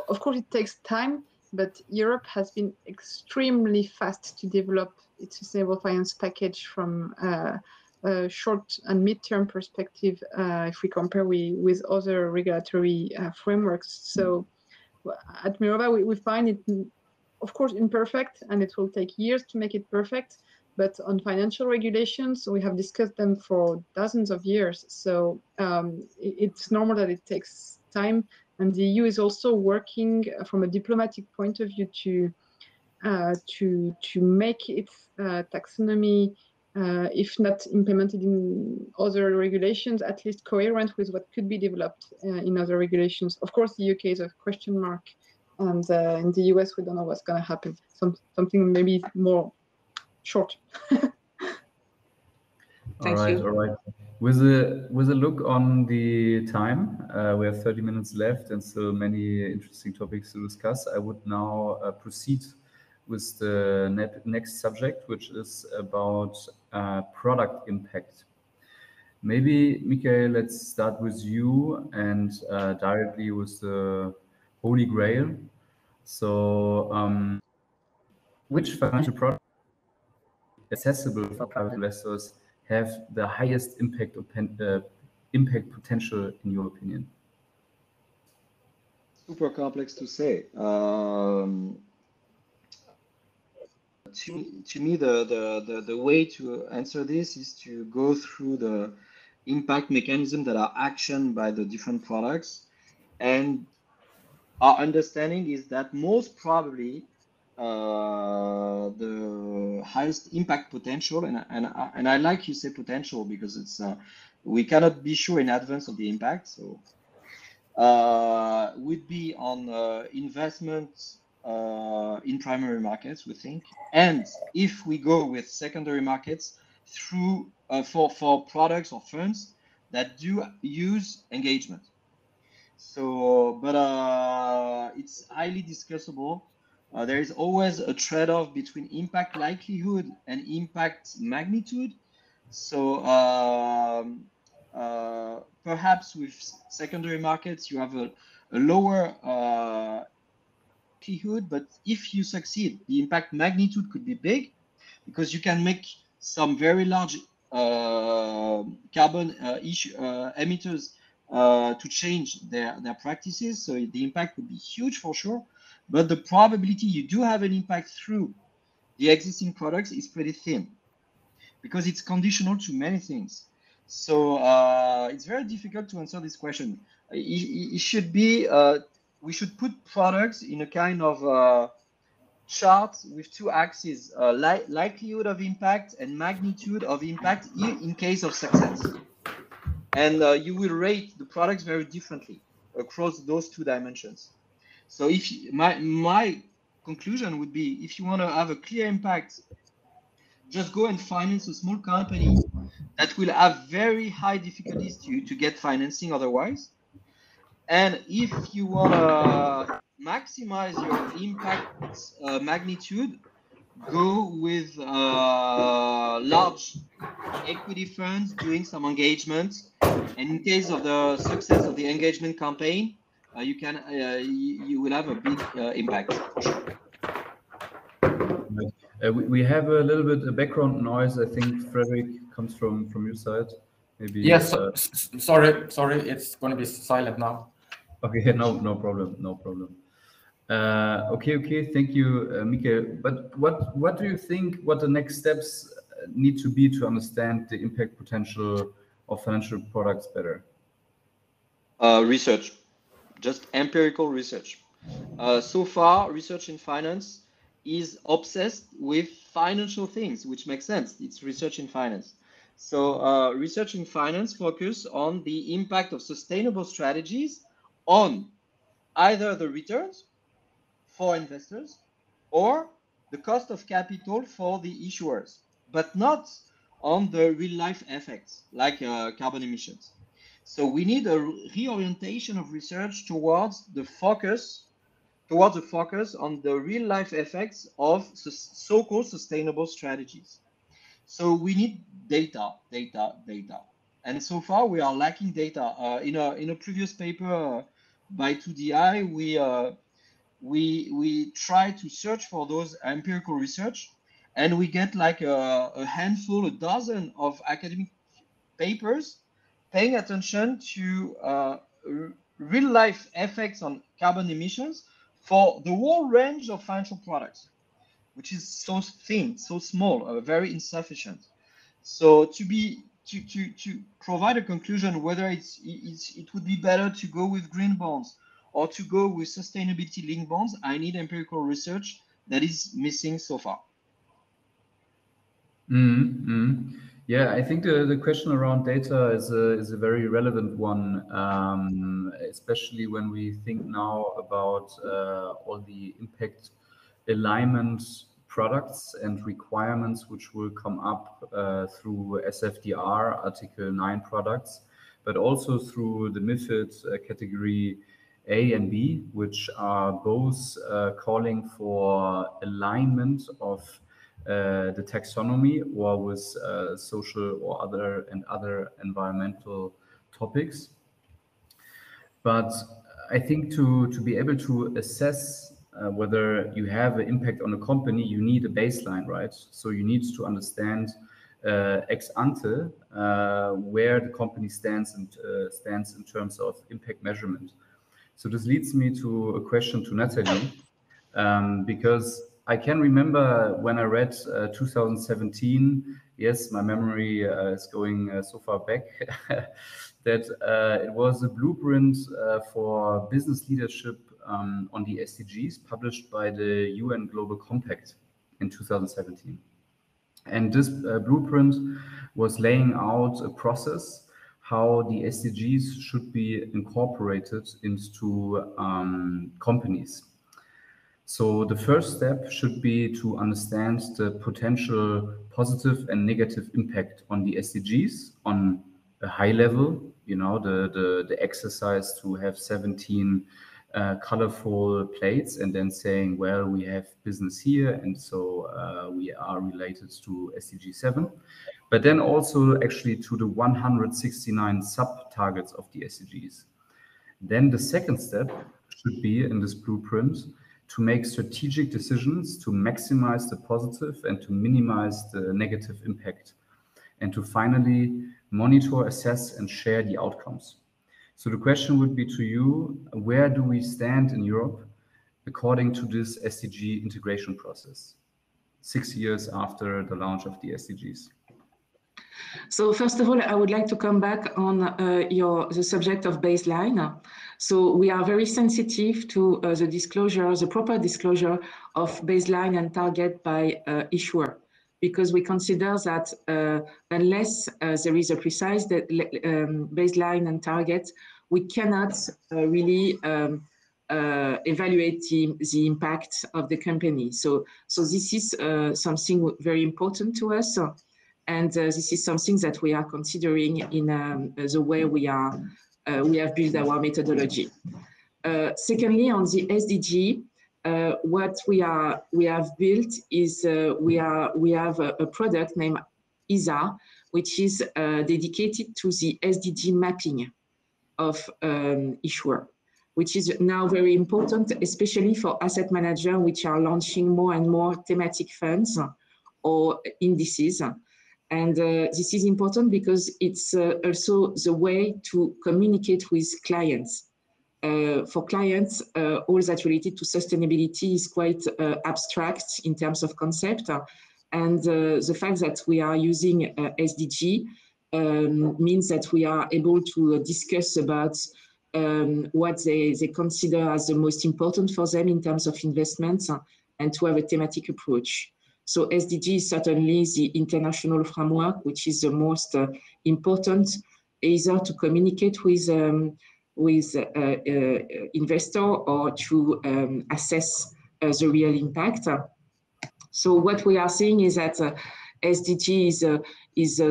of course it takes time, but Europe has been extremely fast to develop its sustainable finance package from a short and mid-term perspective if we compare with other regulatory frameworks. So at Mirova, we find it, of course, imperfect, and it will take years to make it perfect. But on financial regulations, we have discussed them for dozens of years. So it's normal that it takes time. And the EU is also working from a diplomatic point of view to make its taxonomy, if not implemented in other regulations, at least coherent with what could be developed in other regulations. Of course, the UK is a question mark. And in the US, we don't know what's going to happen. Something maybe more short. Thank you. All right. With a look on the time, we have 30 minutes left and still many interesting topics to discuss. I would now proceed with the next subject, which is about product impact. Maybe, Mickaël, let's start with you and directly with the Holy Grail. So, which financial products accessible for private investors have the highest impact potential in your opinion? Super complex to say. To me, the way to answer this is to go through the impact mechanism that are actioned by the different products, and our understanding is that most probably the highest impact potential, and I like you say potential because it's we cannot be sure in advance of the impact, so would be on investment in primary markets, we think, and if we go with secondary markets through for products or funds that do use engagement. So, but it's highly discussable. There is always a trade-off between impact likelihood and impact magnitude. So perhaps with secondary markets, you have a lower likelihood, but if you succeed, the impact magnitude could be big because you can make some very large carbon emitters to change their practices. So the impact would be huge for sure. But the probability you do have an impact through the existing products is pretty thin because it's conditional to many things. So it's very difficult to answer this question. It should be, we should put products in a kind of chart with two axes, likelihood of impact and magnitude of impact in case of success. And you will rate the products very differently across those two dimensions. So if my conclusion would be, if you want to have a clear impact, just go and finance a small company that will have very high difficulties to get financing otherwise. And if you want to maximize your impact magnitude, go with large equity funds doing some engagement. And in case of the success of the engagement campaign, you will have a big impact for sure. We have a little bit of background noise. I think Fredrik comes from your side. Maybe. Yes. Sorry. It's going to be silent now. Okay. No problem. Okay. Thank you, Mickaël. But what do you think? What the next steps need to be to understand the impact potential of financial products better? Research, just empirical research. So far, research in finance is obsessed with financial things, which makes sense. It's research in finance. So research in finance focus on the impact of sustainable strategies on either the returns for investors or the cost of capital for the issuers, but not on the real life effects like carbon emissions. So we need a reorientation of research towards the focus on the real life effects of so-called sustainable strategies. So we need data. And so far we are lacking data. In a previous paper by 2DI, we try to search for those empirical research, and we get like a handful, a dozen of academic papers paying attention to real life effects on carbon emissions for the whole range of financial products, which is so thin, so small, very insufficient. So to provide a conclusion whether it would be better to go with green bonds or to go with sustainability linked bonds, I need empirical research that is missing so far. Yeah, I think the question around data is a very relevant one, especially when we think now about all the impact alignment products and requirements which will come up through SFDR Article 9 products, but also through the MiFID category A and B, which are both calling for alignment of the taxonomy or with social or other environmental topics. But I think to be able to assess whether you have an impact on a company, you need a baseline, right? So you need to understand ex ante where the company stands in terms of impact measurement. So this leads me to a question to Nathalie, because I can remember when I read 2017, yes, my memory is going so far back, that it was a blueprint for business leadership on the SDGs published by the UN Global Compact in 2017. And this blueprint was laying out a process how the SDGs should be incorporated into companies. So the first step should be to understand the potential positive and negative impact on the SDGs on a high level, you know, the exercise to have 17 colorful plates and then saying, well, we have business here, and so we are related to SDG 7. But then also actually to the 169 sub-targets of the SDGs. Then the second step should be in this blueprint to make strategic decisions to maximize the positive and to minimize the negative impact, and to finally monitor, assess, and share the outcomes. So the question would be to you, where do we stand in Europe according to this SDG integration process, 6 years after the launch of the SDGs? So first of all, I would like to come back on the subject of baseline. So we are very sensitive to the disclosure, the proper disclosure of baseline and target by issuer, because we consider that unless there is a precise baseline and target, we cannot really evaluate the impact of the company. So this is something very important to us. And this is something that we are considering in the way we are we have built our methodology. Secondly, on the SDG, what we have built is we have a product named 𝗲𝗲𝘆, which is dedicated to the SDG mapping of issuer, which is now very important, especially for asset managers which are launching more and more thematic funds or indices. And this is important because it's also the way to communicate with clients. For clients, all that related to sustainability is quite abstract in terms of concept. And the fact that we are using SDG means that we are able to discuss about what they consider as the most important for them in terms of investments and to have a thematic approach. So SDG is certainly the international framework, which is the most important, either to communicate with investor or to assess the real impact. So what we are seeing is that SDG is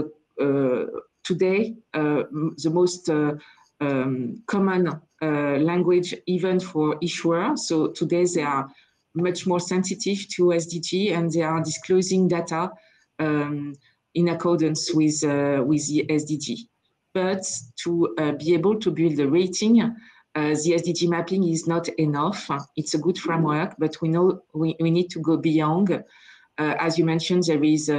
today the most common language even for issuers. So today they are much more sensitive to SDG and they are disclosing data in accordance with the SDG. But to be able to build a rating, the SDG mapping is not enough. It's a good framework, but we know we need to go beyond. As you mentioned, there is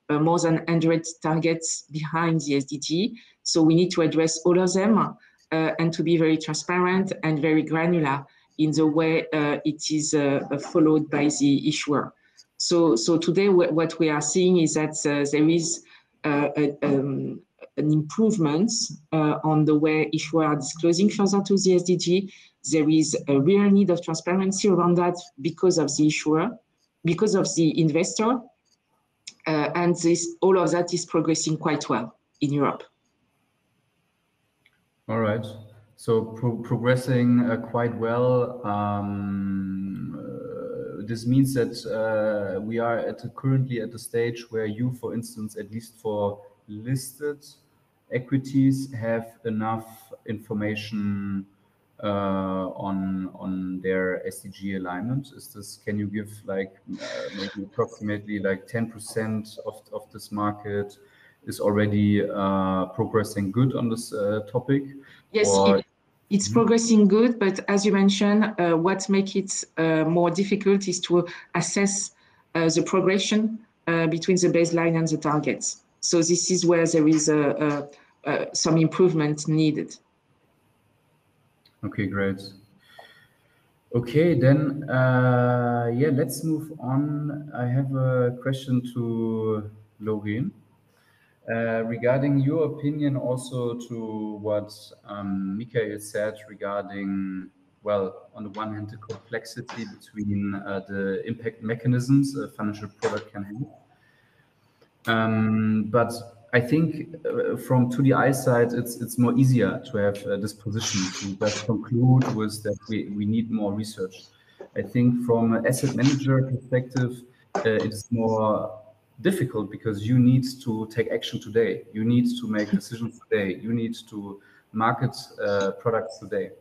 more than 100 targets behind the SDG. So we need to address all of them and to be very transparent and very granular in the way it is followed by the issuer. So today what we are seeing is that there is an improvement on the way issuers are disclosing further to the SDG. There is a real need of transparency around that because of the issuer, because of the investor, and all of that is progressing quite well in Europe. All right. So progressing quite well. This means that we are currently at the stage where you, for instance, at least for listed equities, have enough information on their SDG alignment. Is this? Can you give like maybe approximately like 10% of this market is already progressing good on this topic? Yes, it's progressing good, but as you mentioned, what makes it more difficult is to assess the progression between the baseline and the targets. So this is where there is some improvement needed. Okay, great. Okay, then, yeah, let's move on. I have a question to Laurène. Regarding your opinion also to what Mickaël said regarding, well, on the one hand, the complexity between the impact mechanisms a financial product can have. But I think from 𝗲𝗏𝘃 side, it's more easier to have this position to just conclude with that we need more research. I think from an asset manager perspective, it's more difficult because you need to take action today. You need to make decisions today. You need to market products today.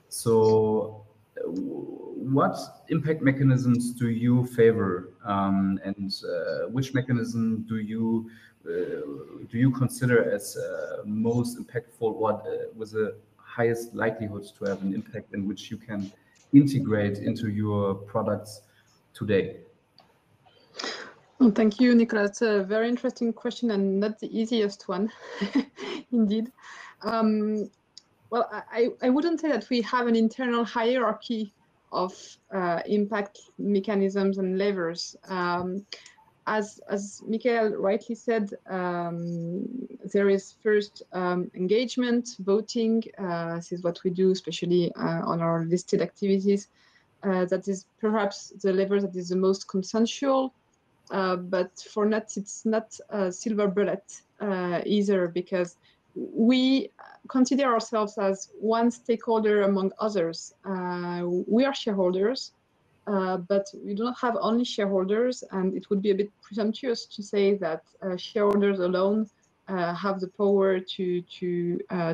So what impact mechanisms do you favor, and which mechanism do you consider as most impactful, or with the highest likelihood to have an impact, in which you can integrate into your products today? Well, thank you, Nicola. It's a very interesting question and not the easiest one, indeed. Well, I wouldn't say that we have an internal hierarchy of impact mechanisms and levers. As Mickaël rightly said, there is first engagement, voting. This is what we do, especially on our listed activities. That is perhaps the lever that is the most consensual. But for Nat, it's not a silver bullet either, because we consider ourselves as one stakeholder among others. We are shareholders, but we do not have only shareholders, and it would be a bit presumptuous to say that shareholders alone have the power to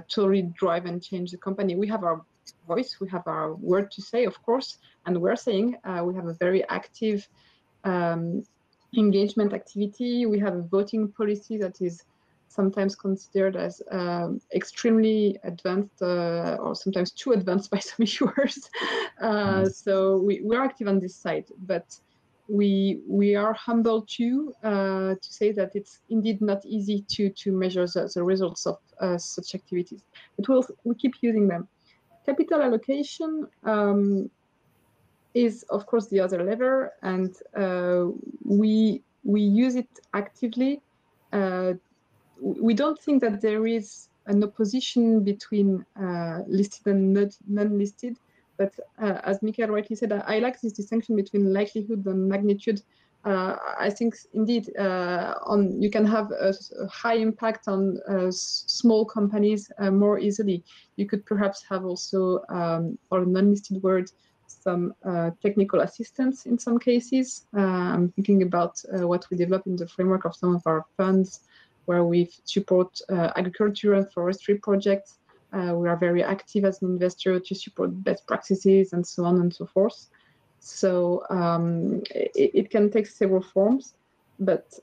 totally drive and change the company. We have our voice, we have our word to say, of course, and we're saying we have a very active engagement activity. We have a voting policy that is sometimes considered as extremely advanced or sometimes too advanced by some issuers. So we're active on this side, but we are humble too to say that it's indeed not easy to measure the results of such activities. But we keep using them. Capital allocation is of course the other lever, and we use it actively. We don't think that there is an opposition between listed and non-listed, but as Mickaël rightly said, I like this distinction between likelihood and magnitude. I think indeed you can have a high impact on small companies more easily. You could perhaps have also, for a non-listed word, some technical assistance in some cases. I'm thinking about what we develop in the framework of some of our funds, where we support agriculture and forestry projects. We are very active as an investor to support best practices and so on and so forth. So it can take several forms, but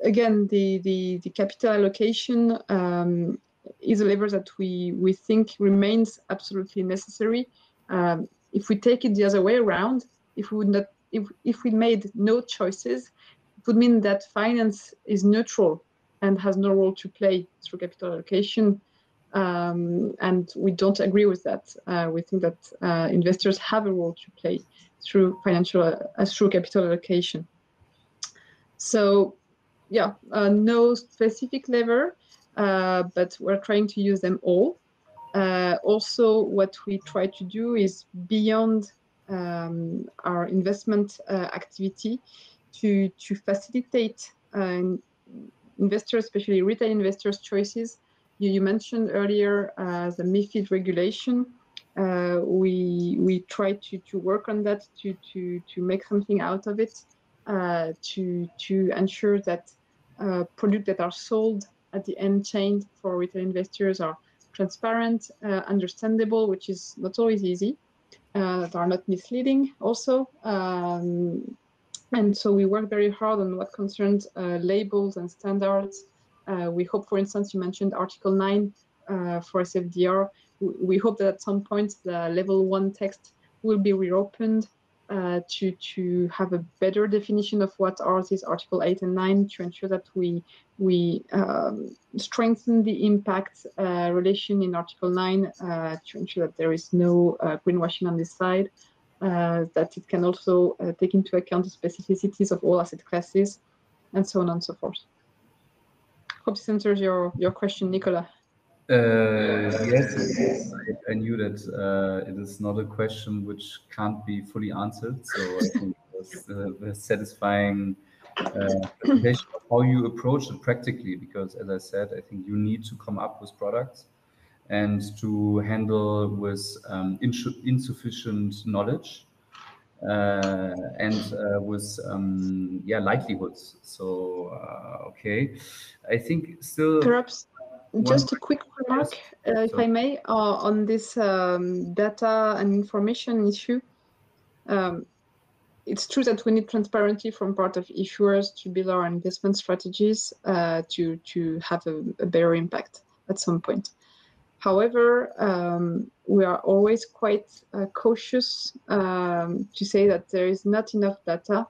again, the capital allocation is a lever that we think remains absolutely necessary. If we take it the other way around, if we made no choices, it would mean that finance is neutral and has no role to play through capital allocation. And we don't agree with that. We think that investors have a role to play through through capital allocation. So, yeah, no specific lever, but we're trying to use them all. Also, what we try to do is beyond our investment activity to facilitate investors, especially retail investors' choices. You mentioned earlier the MiFID regulation. We try to work on that to make something out of it, to ensure that products that are sold at the end chain for retail investors are transparent, understandable, which is not always easy, that are not misleading also. And so we work very hard on what concerns labels and standards. We hope, for instance, you mentioned Article 9 for SFDR. We hope that at some point the level 1 text will be reopened to have a better definition of what are these Article 8 and 9 to ensure that we strengthen the impact relation in Article 9 to ensure that there is no greenwashing on this side, that it can also take into account the specificities of all asset classes, and so on and so forth. Hope this answers your question, Nicola. Yes, I knew that it is not a question which can't be fully answered. So I think it was a satisfying presentation of how you approach it practically, because as I said, I think you need to come up with products and to handle with insufficient knowledge and with likelihoods. So okay, I think still perhaps just a quick remark, if I may, on this data and information issue. It's true that we need transparency from part of issuers to build our investment strategies to have a better impact at some point. However, we are always quite cautious to say that there is not enough data,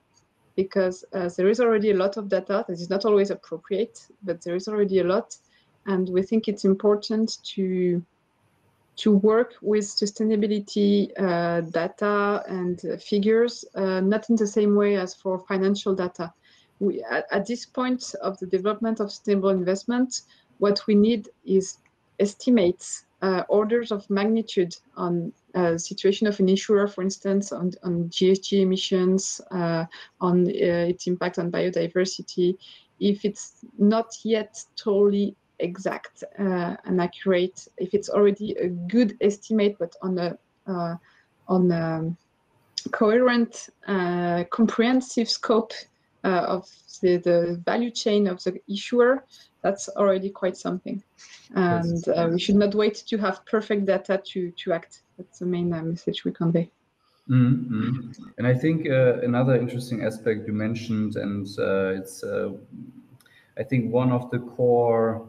because there is already a lot of data that is not always appropriate, but there is already a lot. And we think it's important to work with sustainability data and figures, not in the same way as for financial data. At this point of the development of sustainable investment, what we need is estimates, orders of magnitude on situation of an issuer, for instance, on GHG emissions, on its impact on biodiversity. If it's not yet totally exact and accurate, if it's already a good estimate, but on a coherent, comprehensive scope, of the value chain of the issuer, that's already quite something. And we should not wait to have perfect data to act. That's the main message we convey. Mm-hmm. And I think another interesting aspect you mentioned, and it's I think one of the core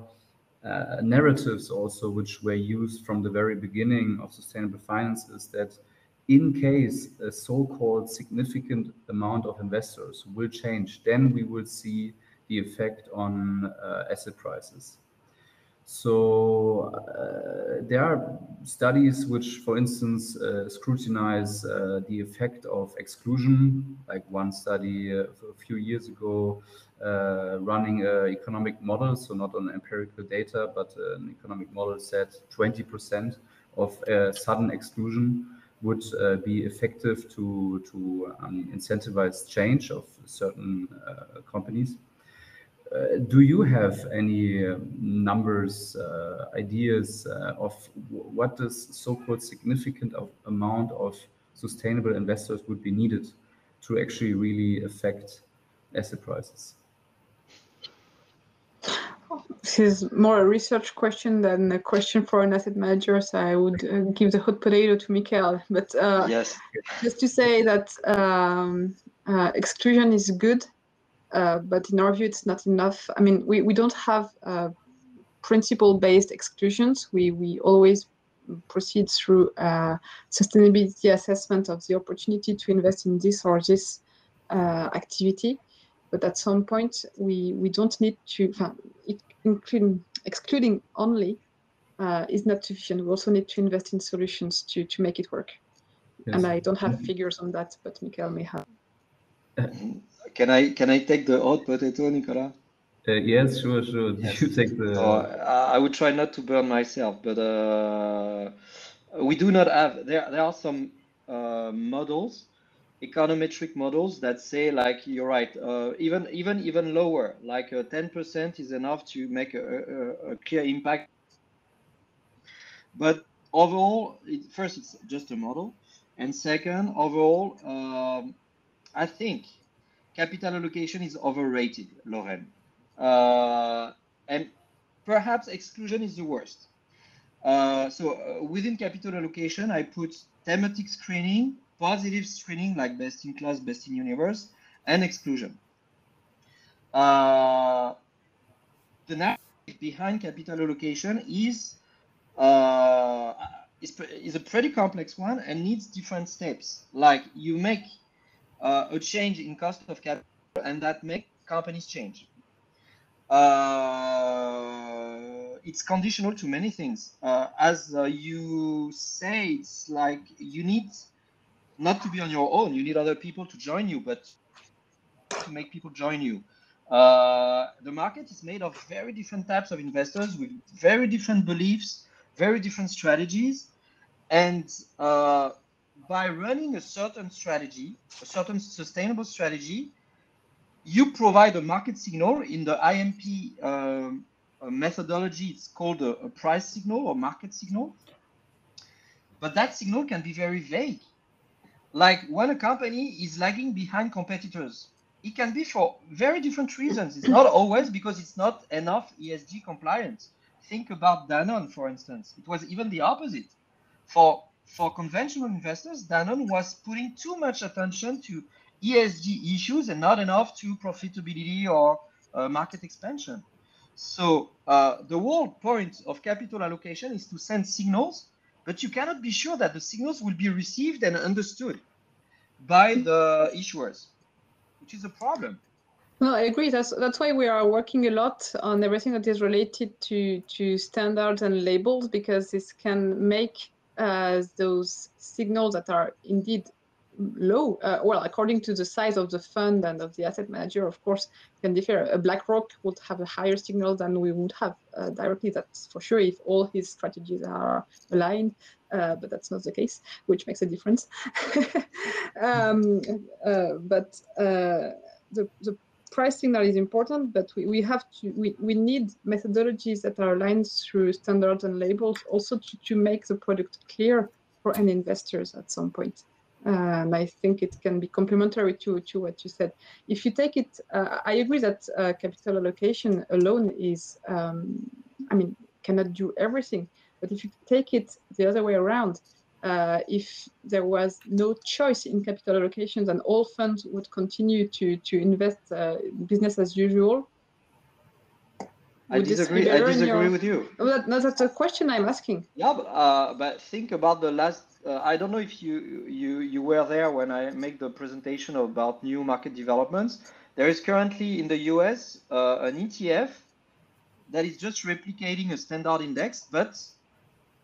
narratives also which were used from the very beginning of sustainable finance is that in case a so-called significant amount of investors will change, then we will see the effect on asset prices. So there are studies which, for instance, scrutinize the effect of exclusion, like one study a few years ago running an economic model, so not on empirical data, but an economic model said 20% of sudden exclusion would be effective to incentivize change of certain companies. Do you have any numbers, ideas of what this so-called significant amount of sustainable investors would be needed to actually really affect asset prices? This is more a research question than a question for an asset manager, so I would give the hot potato to Mickaël. But yes, just to say that exclusion is good, but in our view, it's not enough. I mean, we don't have principle-based exclusions. We always proceed through sustainability assessment of the opportunity to invest in this or this activity. But at some point, we don't need to, excluding only is not sufficient. We also need to invest in solutions to make it work. Yes. And I don't have figures on that, but Mickaël may have. Can I take the hot potato, Nicola? Yes, sure. Yes. You take the. I would try not to burn myself, but we do not have. There are some models, econometric models that say, like, you're right, even lower, like 10% is enough to make a clear impact. But overall, first, it's just a model, and second, overall, I think capital allocation is overrated, Laurène, and perhaps exclusion is the worst. So within capital allocation, I put thematic screening, positive screening like best in class, best in universe, and exclusion. The narrative behind capital allocation is a pretty complex one and needs different steps. Like you make a change in cost of capital, and that makes companies change. It's conditional to many things. As you say, it's like you need not to be on your own. You need other people to join you, but to make people join you. The market is made of very different types of investors with very different beliefs, very different strategies. And by running a certain strategy, a certain sustainable strategy, you provide a market signal. In the IMP methodology, it's called a price signal or market signal. But that signal can be very vague. Like when a company is lagging behind competitors, it can be for very different reasons. It's not always because it's not enough ESG compliant. Think about Danone, for instance. It was even the opposite. For conventional investors, Danone was putting too much attention to ESG issues and not enough to profitability or market expansion. So the whole point of capital allocation is to send signals, but you cannot be sure that the signals will be received and understood by the issuers, which is a problem. No, I agree. That's why we are working a lot on everything that is related to standards and labels, because this can make those signals that are indeed low, well, according to the size of the fund and of the asset manager, of course, can differ. A BlackRock would have a higher signal than we would have directly. That's for sure if all his strategies are aligned, but that's not the case, which makes a difference. But the price signal is important, but we need methodologies that are aligned through standards and labels also to make the product clear for any investors at some point. And I think it can be complementary to what you said. If you take it, I agree that capital allocation alone is, I mean, cannot do everything. But if you take it the other way around, if there was no choice in capital allocations and all funds would continue to invest business as usual, I disagree. I disagree with you. No, that's a question I'm asking. Yeah, but think about the last. I don't know if you were there when I make the presentation about new market developments. There is currently in the US an ETF that is just replicating a standard index, but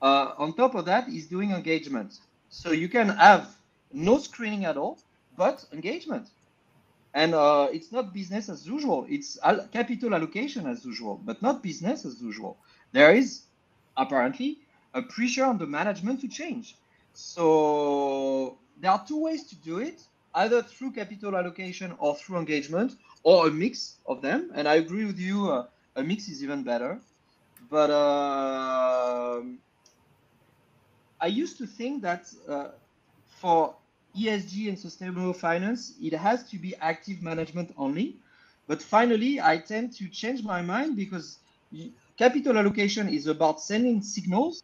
on top of that is doing engagement. So you can have no screening at all, but engagement. And it's not business as usual. It's capital allocation as usual, but not business as usual. There is apparently a pressure on the management to change. So there are two ways to do it, either through capital allocation or through engagement, or a mix of them. And I agree with you, a mix is even better. But I used to think that for ESG and sustainable finance, it has to be active management only. But finally, I tend to change my mind because capital allocation is about sending signals.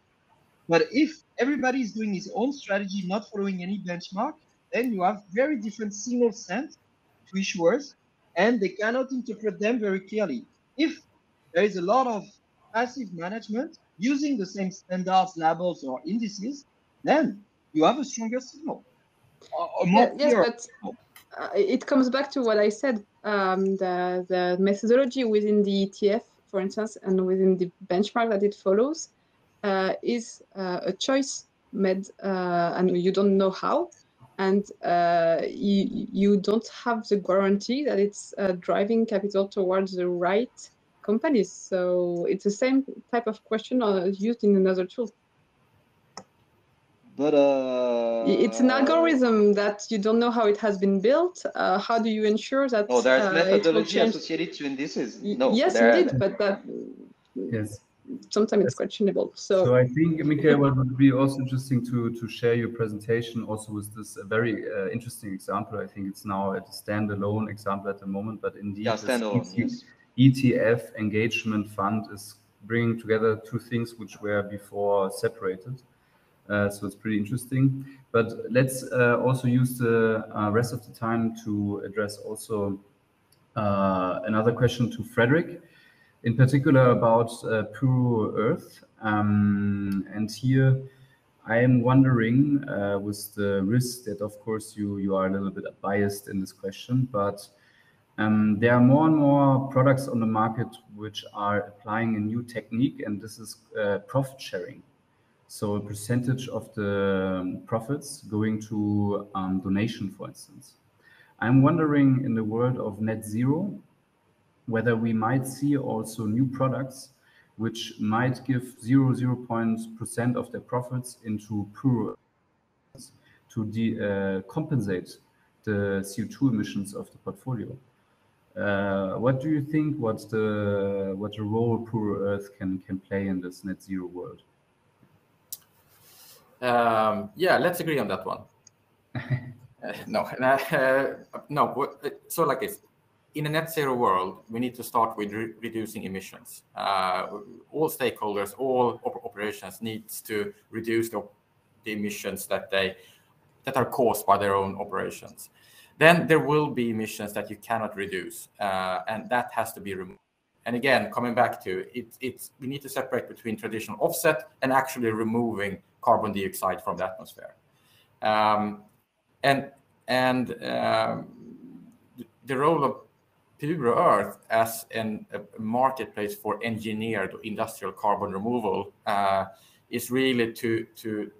But if everybody is doing his own strategy, not following any benchmark, then you have very different signals sent to issuers, and they cannot interpret them very clearly. If there is a lot of passive management using the same standards, labels, or indices, then you have a stronger signal. Yes, but it comes back to what I said. The methodology within the ETF, for instance, and within the benchmark that it follows is a choice made, and you don't know how, and you don't have the guarantee that it's driving capital towards the right companies. So it's the same type of question used in another tool. But it's an algorithm that you don't know how it has been built. How do you ensure that? Oh, there's methodology associated to indices. No, yes, indeed, but that. Yes. Sometimes it's questionable. So I think, Mickaël, what would be also interesting to share your presentation also with this very interesting example. I think it's now a standalone example at the moment, but indeed, yes. ETF engagement fund is bringing together two things which were before separated. So it's pretty interesting. But let's also use the rest of the time to address also another question to Fredrik, in particular about 𝗵𝗺𝗃. And here I am wondering, with the risk that, of course, you are a little bit biased in this question, but there are more and more products on the market which are applying a new technique, and this is profit sharing. So a percentage of the profits going to donation, for instance. I'm wondering, in the world of net zero, whether we might see also new products which might give 0.0% of their profits into 𝗵𝗺𝗃 to compensate the CO2 emissions of the portfolio. What do you think? What the role 𝗵𝗺𝗃 can play in this net zero world? Yeah, let's agree on that one. No. So like this, in a net zero world, we need to start with reducing emissions. All stakeholders, all operations needs to reduce the emissions that are caused by their own operations. Then there will be emissions that you cannot reduce, and that has to be removed. And again, coming back to it, we need to separate between traditional offset and actually removing carbon dioxide from the atmosphere. The role of 𝗵𝗺𝗃 as a marketplace for engineered industrial carbon removal is really to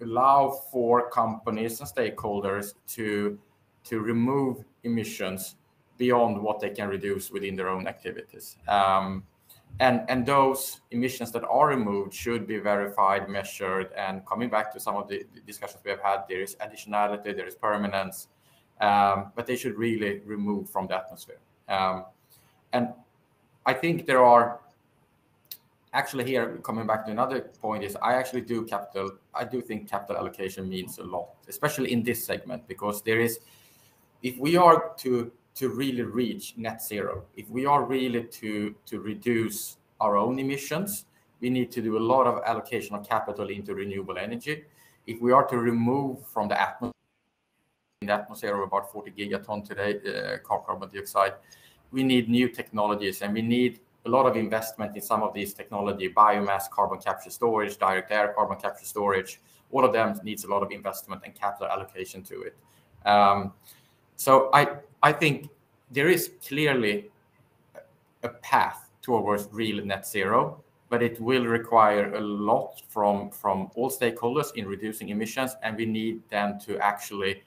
allow for companies and stakeholders to remove emissions beyond what they can reduce within their own activities. And those emissions that are removed should be verified, measured, and coming back to some of the discussions we have had, there is additionality, there is permanence, but they should really remove from the atmosphere. And I think there are actually here, coming back to another point, is I do think capital allocation means a lot, especially in this segment, because there is, if we are to really reach net zero, if we are really to reduce our own emissions, we need to do a lot of allocation of capital into renewable energy. If we are to remove from the atmosphere of about 40 gigaton today, carbon dioxide, we need new technologies, and we need a lot of investment in some of these technology, biomass, carbon capture storage, direct air carbon capture storage. All of them needs a lot of investment and capital allocation to it. So I think there is clearly a path towards real net zero, but it will require a lot from all stakeholders in reducing emissions, and we need them to actually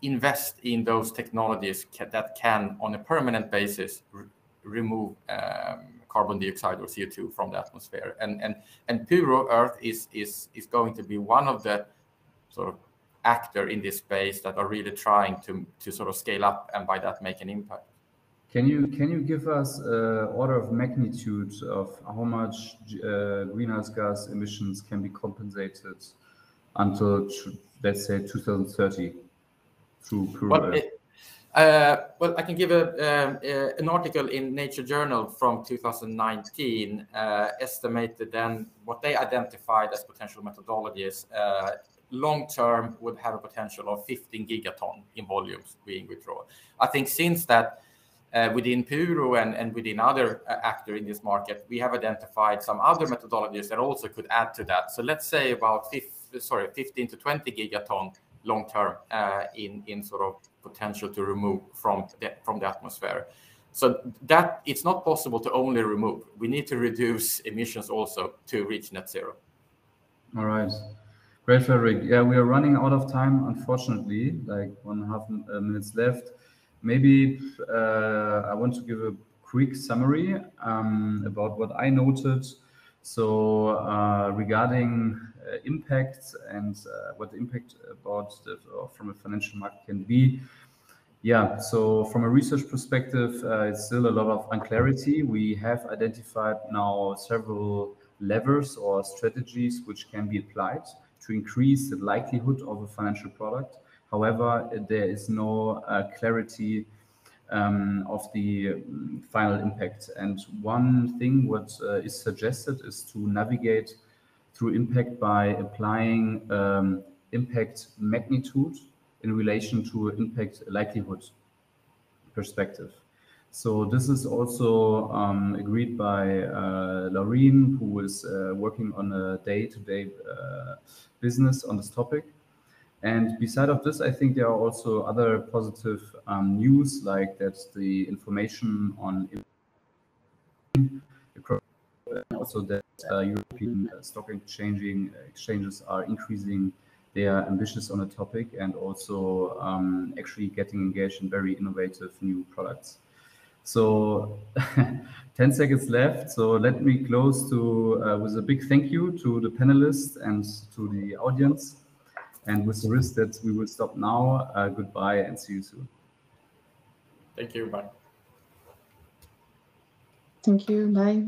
invest in those technologies that can, on a permanent basis, remove carbon dioxide or CO2 from the atmosphere. And Puro Earth is going to be one of the sort of actor in this space that are really trying to sort of scale up and by that make an impact. Can you give us an order of magnitude of how much greenhouse gas emissions can be compensated until, let's say, 2030 through Puro Earth? Well, I can give an article in Nature Journal from 2019 estimated then what they identified as potential methodologies. Long term would have a potential of 15 gigaton in volumes being withdrawn. I think since that within Puro and within other actors in this market, we have identified some other methodologies that also could add to that. So let's say about 15 to 20 gigaton long term in sort of potential to remove from the atmosphere. So that it's not possible to only remove. We need to reduce emissions also to reach net zero. All right. Great, Fredrik. Yeah, we are running out of time, unfortunately, like 1.5 minutes left. Maybe I want to give a quick summary about what I noted. So regarding impact and what the impact from a financial market can be. Yeah, so from a research perspective, it's still a lot of unclarity. We have identified now several levers or strategies which can be applied to increase the likelihood of a financial product. However, there is no clarity of the final impact. And one thing what is suggested is to navigate through impact by applying impact magnitude in relation to impact likelihood perspective. So this is also agreed by Laurène, who is working on a day-to-day business on this topic. And beside of this, I think there are also other positive news, like that the information on also that European stock exchanges are increasing their ambitions on the topic and also actually getting engaged in very innovative new products. So 10 seconds left. So let me close with a big thank you to the panelists and to the audience. And with the risk that we will stop now, goodbye and see you soon. Thank you. Bye. Thank you. Bye.